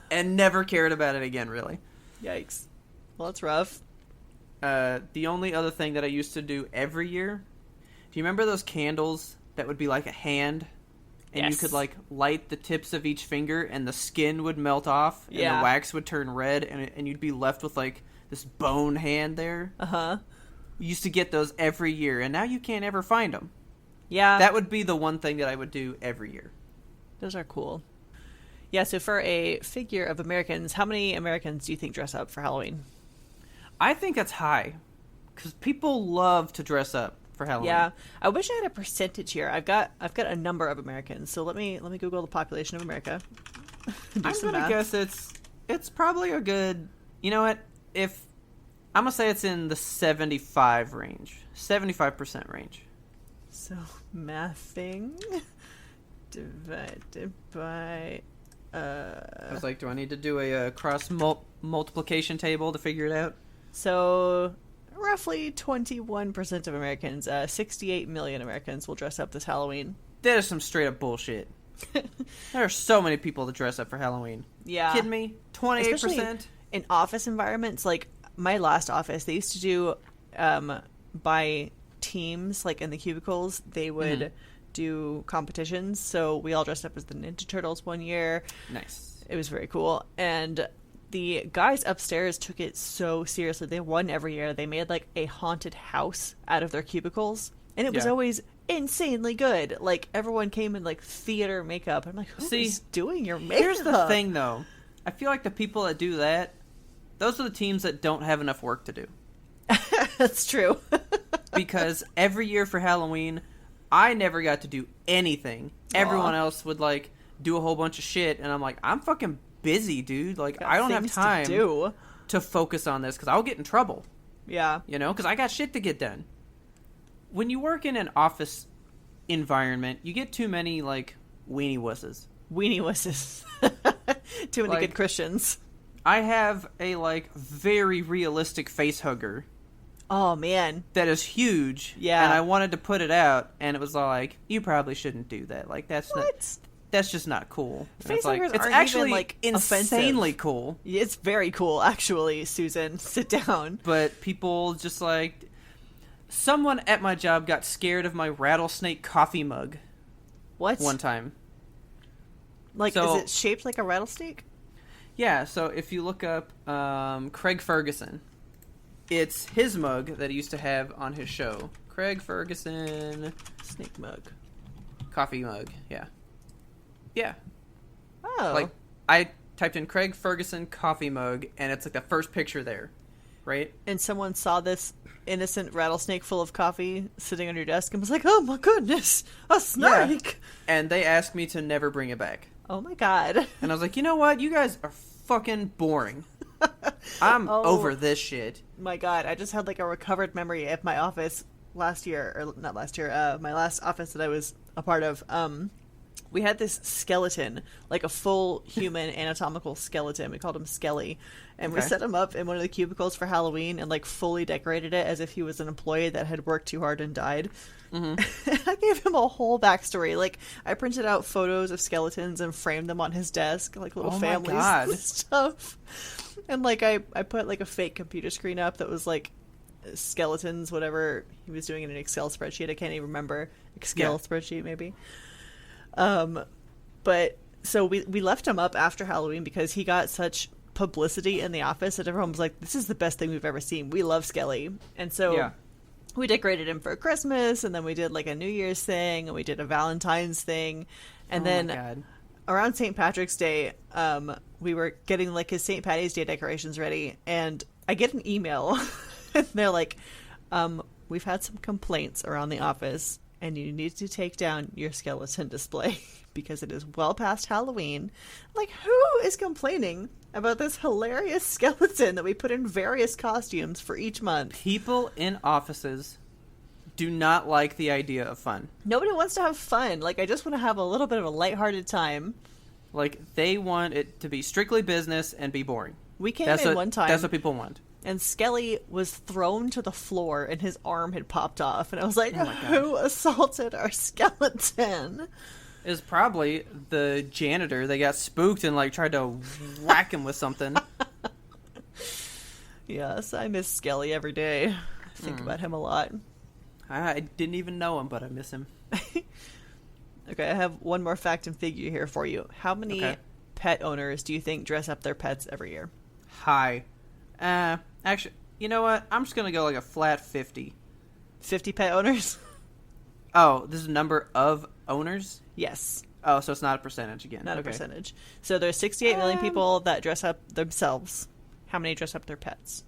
And never cared about it again, really.
Yikes. Well, that's rough.
The only other thing that I used to do every year, do you remember those candles that would be like a hand? And you could, like, light the tips of each finger, and the skin would melt off, and the wax would turn red, and you'd be left with, like, this bone hand there.
Uh-huh.
We used to get those every year, and now you can't ever find them.
Yeah.
That would be the one thing that I would do every year.
Those are cool. Yeah, so for a figure of Americans, how many Americans do you think dress up for Halloween?
I think that's high, because people love to dress up for Halloween.
Yeah, I wish I had a percentage here. I've got a number of Americans, so let me Google the population of America.
I'm gonna guess it's probably a good. You know what? If I'm gonna say it's in the 75% range.
So mathing divided by.
I was like, do I need to do a cross multiplication table to figure it out?
So. Roughly 21% of Americans, 68 million Americans will dress up this Halloween.
That is some straight up bullshit. There are so many people that dress up for Halloween.
Yeah.
Kidding me? 28%?
Especially in office environments, like my last office, they used to do by teams, like in the cubicles, they would do competitions. So we all dressed up as the Ninja Turtles one year.
Nice.
It was very cool. And the guys upstairs took it so seriously. They won every year. They made like a haunted house out of their cubicles. And it was always insanely good. Like everyone came in like theater makeup. I'm like, who is doing your makeup?
Here's the thing though. I feel like the people that do that, those are the teams that don't have enough work to do.
That's true.
Because every year for Halloween, I never got to do anything. Aww. Everyone else would like do a whole bunch of shit. And I'm like, I'm fucking busy, dude. Like, I don't have time to focus on this because I'll get in trouble.
Yeah.
You know, because I got shit to get done. When you work in an office environment, you get too many, like, weenie wusses.
Weenie wusses. Too many good Christians.
I have a, like, very realistic face hugger.
Oh, man.
That is huge.
Yeah.
And I wanted to put it out, and it was like, you probably shouldn't do that. Like, that's just not cool.
Face huggers
it's
aren't
actually
even, like,
insanely
offensive.
Cool.
It's very cool, actually, Susan. Sit down.
But people just like... Someone at my job got scared of my rattlesnake coffee mug.
What?
One time.
Like, is it shaped like a rattlesnake?
Yeah, so if you look up Craig Ferguson, it's his mug that he used to have on his show. Craig Ferguson...
Snake mug.
Coffee mug, yeah. Yeah.
Oh.
Like, I typed in Craig Ferguson coffee mug, and it's like the first picture there, right?
And someone saw this innocent rattlesnake full of coffee sitting on your desk and was like, oh my goodness, a snake!
Yeah. And they asked me to never bring it back.
Oh my god.
And I was like, you know what? You guys are fucking boring. I'm over this shit.
My god, I just had like a recovered memory of my office last year, or not last year, my last office that I was a part of. We had this skeleton, like a full human anatomical skeleton. We called him Skelly. And we set him up in one of the cubicles for Halloween and like fully decorated it as if he was an employee that had worked too hard and died. Mm-hmm. I gave him a whole backstory. Like, I printed out photos of skeletons and framed them on his desk, like little families and stuff. And like I put like a fake computer screen up that was like skeletons, whatever he was doing in an Excel spreadsheet. I can't even remember. Excel spreadsheet, maybe. But so we left him up after Halloween because he got such publicity in the office that everyone was like, this is the best thing we've ever seen. We love Skelly. And so we decorated him for Christmas, and then we did like a New Year's thing, and we did a Valentine's thing. And then around St. Patrick's Day, we were getting like his St. Patty's Day decorations ready, and I get an email and they're like, we've had some complaints around the office, and you need to take down your skeleton display because it is well past Halloween. Like, who is complaining about this hilarious skeleton that we put in various costumes for each month?
People in offices do not like the idea of fun.
Nobody wants to have fun. Like, I just want to have a little bit of a lighthearted time.
Like, they want it to be strictly business and be boring.
We came in one time.
That's what people want.
And Skelly was thrown to the floor and his arm had popped off. And I was like, who assaulted our skeleton?
It was probably the janitor. They got spooked and like tried to whack him with something.
Yes, I miss Skelly every day. I think about him a lot.
I didn't even know him, but I miss him.
Okay, I have one more fact and figure here for you. How many pet owners do you think dress up their pets every year?
High. Actually, you know what? I'm just gonna go like a flat 50.
50 pet owners?
Oh, this is a number of owners?
Yes.
Oh, so it's not a percentage again.
Not a percentage. So there's 68 million people that dress up themselves. How many dress up their pets?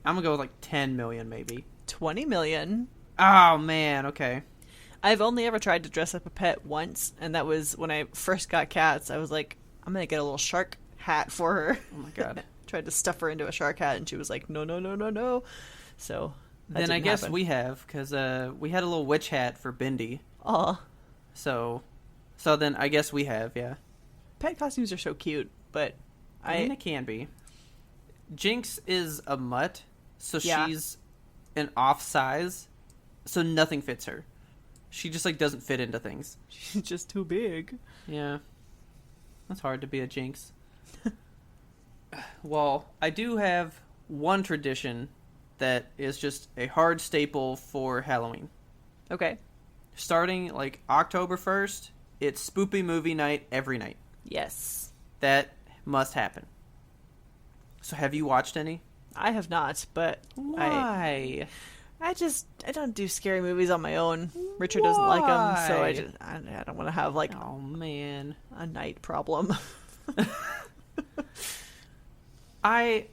I'm gonna go with like 10 million maybe.
20 million.
Oh, man. Okay.
I've only ever tried to dress up a pet once, and that was when I first got cats. I was like, I'm going to get a little shark hat for her.
Oh, my God.
Tried to stuff her into a shark hat, and she was like, no, no, no, no, no. So
then I guess we have, because we had a little witch hat for Bindi.
Aw.
So then I guess we have, yeah.
Pet costumes are so cute, but
I mean, it can be. Jinx is a mutt, so she's an off size, so nothing fits her. She just like doesn't fit into things.
She's just too big.
Yeah. That's hard to be a Jinx. Well, I do have one tradition that is just a hard staple for Halloween.
Okay.
Starting like October 1st, it's spoopy movie night every night.
Yes.
That must happen. So have you watched any?
I have not, but
why?
I don't do scary movies on my own. Richard doesn't like them, so I don't want to have like
oh man,
a night problem.
I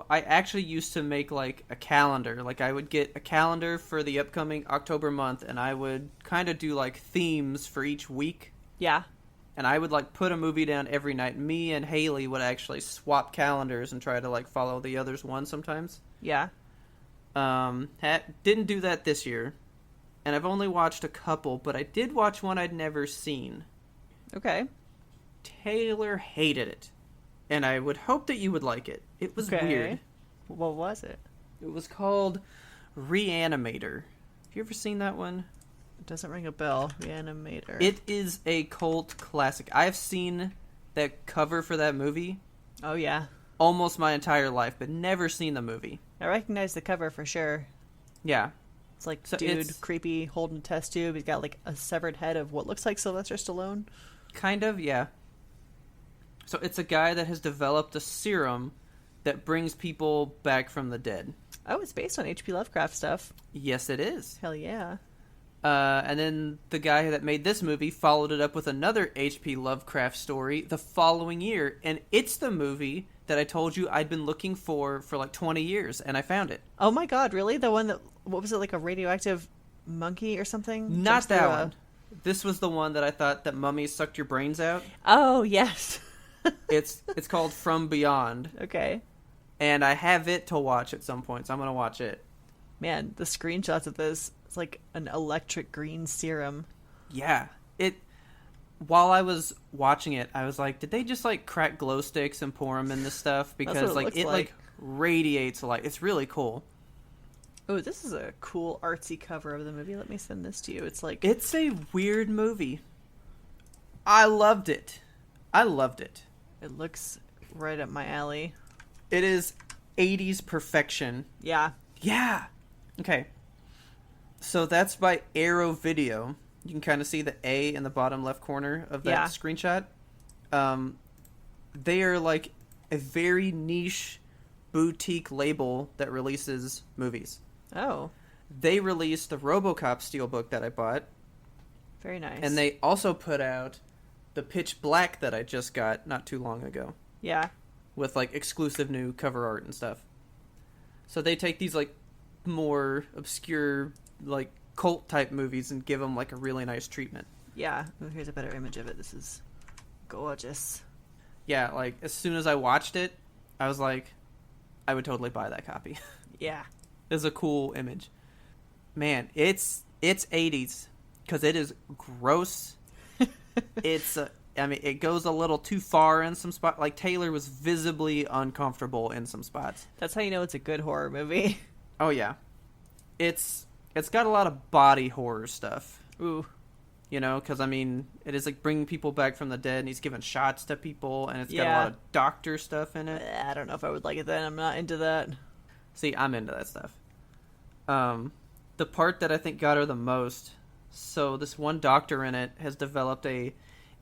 actually used to make like a calendar. Like I would get a calendar for the upcoming October month, and I would kind of do like themes for each week.
Yeah.
And I would like put a movie down every night. Me and Haley would actually swap calendars and try to like follow the other's one sometimes.
Yeah.
Didn't do that this year. And I've only watched a couple, but I did watch one I'd never seen.
Okay.
Taylor hated it. And I would hope that you would like it. It was weird.
What was it?
It was called Reanimator. Have you ever seen that one?
It doesn't ring a bell. Reanimator.
It is a cult classic. I've seen that cover for that movie.
Oh, yeah.
Almost my entire life, but never seen the movie.
I recognize the cover for sure.
Yeah.
It's like, creepy, holding a test tube. He's got like a severed head of what looks like Sylvester Stallone.
Kind of, yeah. So it's a guy that has developed a serum that brings people back from the dead.
Oh, it's based on H.P. Lovecraft stuff.
Yes, it is.
Hell yeah.
And then the guy that made this movie followed it up with another H.P. Lovecraft story the following year. And it's the movie that I told you I'd been looking for like 20 years, and I found it.
Oh my god, really? The one that, what was it, like a radioactive monkey or something?
Not that one. This was the one that I thought that mummies sucked your brains out.
Oh, yes.
It's called From Beyond.
Okay.
And I have it to watch at some point, so I'm going to watch it.
Man, the screenshots of this, it's like an electric green serum.
Yeah. While I was watching it, I was like, did they just like crack glow sticks and pour them in this stuff? Because it like radiates light. It's really cool.
Oh, this is a cool artsy cover of the movie. Let me send this to you.
It's a weird movie. I loved it.
It looks right up my alley.
It is 80s perfection.
Yeah.
Yeah. Okay. So that's by Arrow Video. You can kind of see the A in the bottom left corner of that screenshot. They are like a very niche boutique label that releases movies.
Oh.
They released the RoboCop steelbook that I bought.
Very nice.
And they also put out the Pitch Black that I just got not too long ago.
Yeah.
With like exclusive new cover art and stuff. So they take these like more obscure like cult type movies and give them like a really nice treatment.
Yeah. Oh, here's a better image of it. This is gorgeous.
Yeah, like as soon as I watched it, I was like, I would totally buy that copy.
Yeah.
It's a cool image. Man, it's 80s because it is gross. It goes a little too far in some spots. Like Taylor was visibly uncomfortable in some spots.
That's how you know it's a good horror movie.
Oh yeah. It's got a lot of body horror stuff.
Ooh.
You know, because, it is, like, bringing people back from the dead, and he's giving shots to people, and it's got a lot of doctor stuff in it.
I don't know if I would like it then. I'm not into that.
See, I'm into that stuff. The part that I think got her the most So this one doctor in it has developed a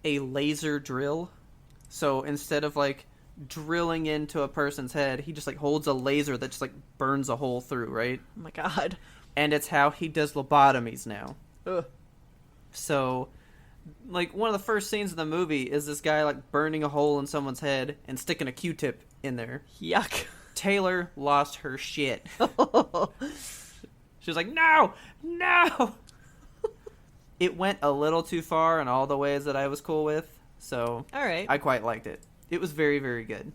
laser drill. So instead of like drilling into a person's head, he just like holds a laser that just like burns a hole through, right?
Oh my god.
And it's how he does lobotomies now.
Ugh.
So like one of the first scenes of the movie is this guy like burning a hole in someone's head and sticking a Q-tip in there.
Yuck.
Taylor lost her shit. She was like, no! It went a little too far in all the ways that I was cool with, so
all right.
I quite liked it. It was very, very good.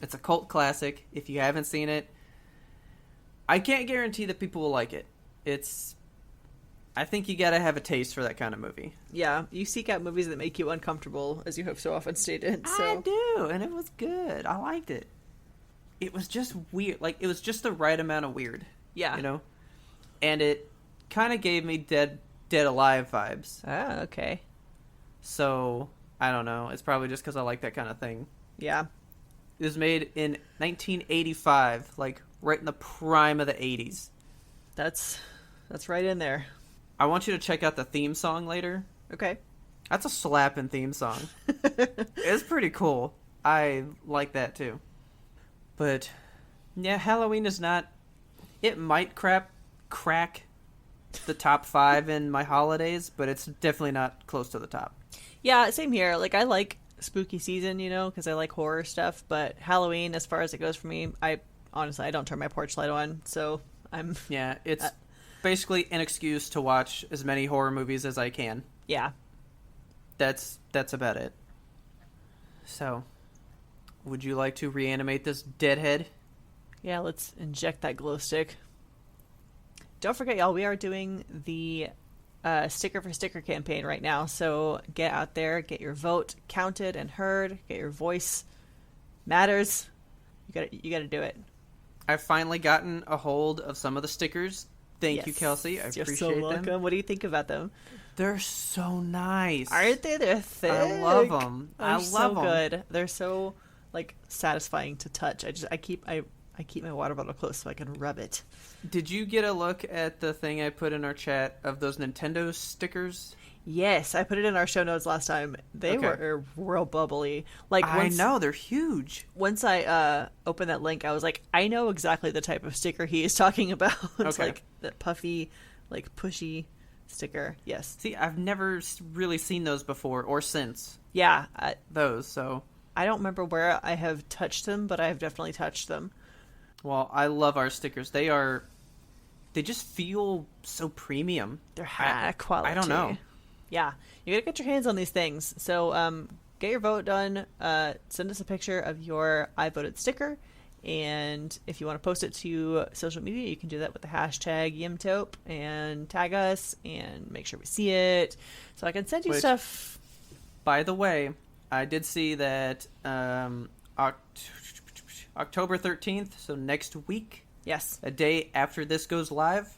It's a cult classic. If you haven't seen it, I can't guarantee that people will like it. I think you gotta have a taste for that kind of movie.
Yeah, you seek out movies that make you uncomfortable, as you have so often stated. So.
I do, and it was good. I liked it. It was just weird. Like, it was just the right amount of weird.
Yeah.
You know? And it kind of gave me Dead Alive vibes.
Ah, okay.
So, I don't know. It's probably just because I like that kind of thing.
Yeah.
It was made in 1985, like, right in the prime of the 80s.
That's right in there.
I want you to check out the theme song later.
Okay.
That's a slapping theme song. It's pretty cool. I like that too. But yeah, Halloween is not. It might crack the top 5 in my holidays, but it's definitely not close to the top.
Yeah, same here. Like, I like spooky season, because I like horror stuff. But Halloween, as far as it goes for me, I don't turn my porch light on, so I'm.
Yeah, it's basically an excuse to watch as many horror movies as I can.
Yeah.
That's about it. So, would you like to reanimate this deadhead?
Yeah, let's inject that glow stick. Don't forget, y'all, we are doing the sticker for sticker campaign right now. So get out there, get your vote counted and heard, get your voice matters. You gotta do it.
I've finally gotten a hold of some of the stickers. Thank you, Kelsey. I appreciate them.
You're so welcome. What do you think about them?
They're so nice.
Aren't they? They're thick.
I love them.
They're so good. They're so like satisfying to touch. I keep my water bottle close so I can rub it.
Did you get a look at the thing I put in our chat of those Nintendo stickers?
Yes, I put it in our show notes last time. They were real bubbly. Like,
I know, they're huge.
Once I opened that link, I was like, I know exactly the type of sticker he is talking about. It's like that puffy, like pushy sticker. Yes.
See, I've never really seen those before or since.
Yeah.
Those, so.
I don't remember where I have touched them, but I have definitely touched them.
Well, I love our stickers. They just feel so premium.
They're high quality.
I don't know.
Yeah. You gotta get your hands on these things. So, get your vote done. Send us a picture of your I voted sticker. And if you want to post it to social media, you can do that with the hashtag YimTope and tag us and make sure we see it. So I can send you stuff.
By the way, I did see that October 13th, so next week.
Yes.
A day after this goes live,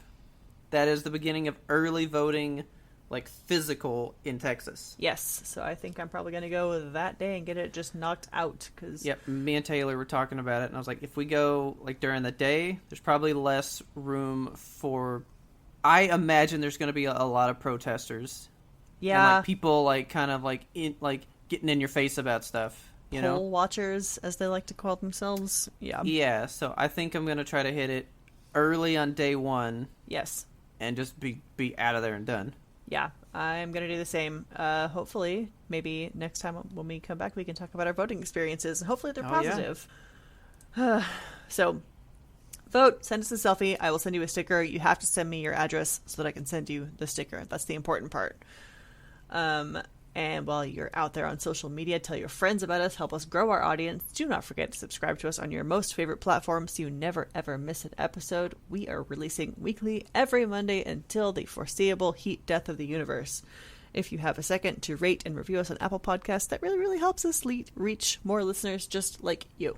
that is the beginning of early voting, like physical, in Texas.
Yes. So I think I'm probably going to go that day and get it just knocked out.
Yep. Me and Taylor were talking about it, and I was like, if we go like during the day, there's probably less room for. I imagine there's going to be a lot of protesters.
Yeah.
And like people like kind of like getting in your face about stuff. You know?
Poll watchers, as they like to call themselves. Yeah.
Yeah, so I think I'm going to try to hit it early on day 1.
Yes.
And just be out of there and done.
Yeah, I'm going to do the same. Hopefully, maybe next time when we come back, we can talk about our voting experiences. Hopefully they're positive. Yeah. So, vote, send us a selfie. I will send you a sticker. You have to send me your address so that I can send you the sticker. That's the important part. And while you're out there on social media, tell your friends about us, help us grow our audience. Do not forget to subscribe to us on your most favorite platform so you never ever miss an episode. We are releasing weekly every Monday until the foreseeable heat death of the universe. If you have a second to rate and review us on Apple Podcasts, that really, really helps us reach more listeners just like you.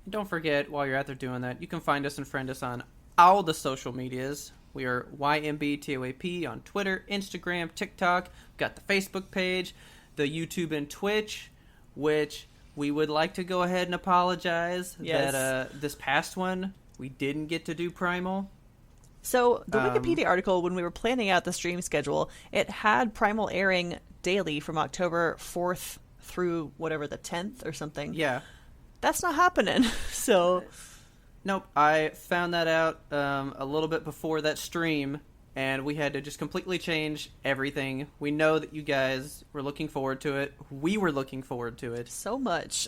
And don't forget, while you're out there doing that, you can find us and friend us on all the social medias. We are YMBTOAP on Twitter, Instagram, TikTok. We've got the Facebook page, the YouTube and Twitch, which we would like to go ahead and apologize that this past one we didn't get to do Primal.
So the Wikipedia article, when we were planning out the stream schedule, it had Primal airing daily from October 4th through whatever, the 10th or something.
Yeah.
That's not happening. So...
Nope, I found that out a little bit before that stream, and we had to just completely change everything. We know that you guys were looking forward to it. We were looking forward to it.
So much.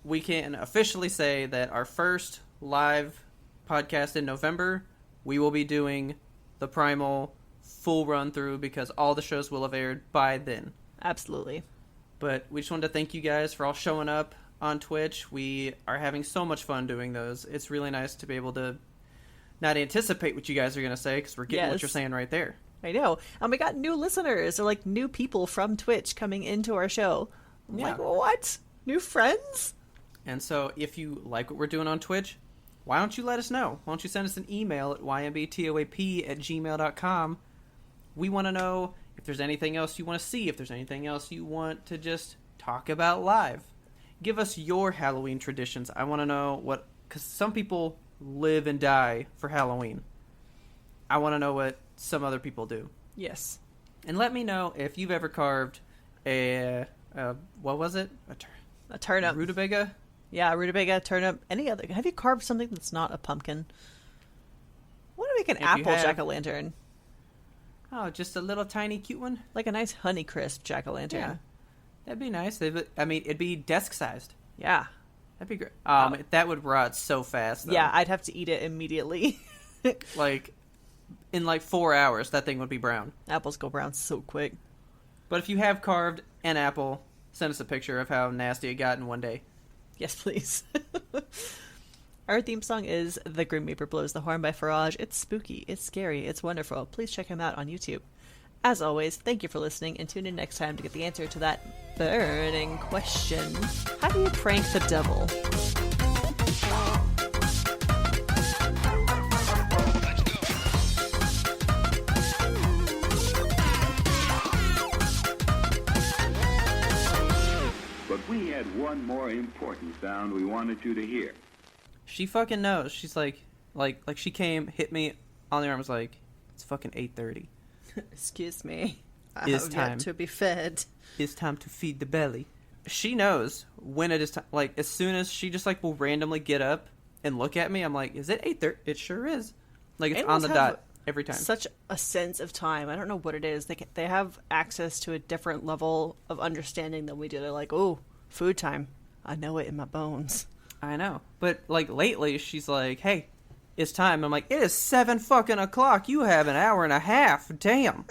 We can officially say that our first live podcast in November, we will be doing the Primal full run-through because all the shows will have aired by then.
Absolutely.
But we just wanted to thank you guys for all showing up on Twitch. We are having so much fun doing those. It's really nice to be able to not anticipate what you guys are going to say because we're getting what you're saying right there.
I know. And we got new listeners or like new people from Twitch coming into our show. I'm like, what? New friends?
And so if you like what we're doing on Twitch, why don't you let us know? Why don't you send us an email at ymbtoap@gmail.com? We want to know if there's anything else you want to see, if there's anything else you want to just talk about live. Give us your Halloween traditions. I want to know what... Because some people live and die for Halloween. I want to know what some other people do.
Yes.
And let me know if you've ever carved a... what was it?
A turnip.
Rutabaga?
Yeah, rutabaga, turnip, any other... Have you carved something that's not a pumpkin? I want to make an apple jack-o'-lantern.
Oh, just a little tiny cute one?
Like a nice Honeycrisp jack-o'-lantern. Yeah.
That'd be nice. I mean, it'd be desk-sized.
Yeah.
That'd be great. That would rot so fast, though.
Yeah, I'd have to eat it immediately.
Like, in like 4 hours, that thing would be brown.
Apples go brown so quick.
But if you have carved an apple, send us a picture of how nasty it got in one day.
Yes, please. Our theme song is The Grim Reaper Blows the Horn by Farage. It's spooky, it's scary, it's wonderful. Please check him out on YouTube. As always, thank you for listening, and tune in next time to get the answer to that burning question. How do you prank the devil?
But we had one more important sound we wanted you to hear.
She fucking knows. She's like she came, hit me on the arm, was like, it's fucking 8:30.
Excuse me.
It's time
yet to be fed.
It's time to feed the belly. She knows when it is time. Like, as soon as she just, like, will randomly get up and look at me, I'm like, is it 8:30? It sure is. Like, it's
Animals
on the dot every time.
Such a sense of time. I don't know what it is. They have access to a different level of understanding than we do. They're like, oh, food time. I know it in my bones.
I know. But, like, lately, she's like, hey, it's time. I'm like, it is 7 fucking o'clock. You have an hour and a half. Damn.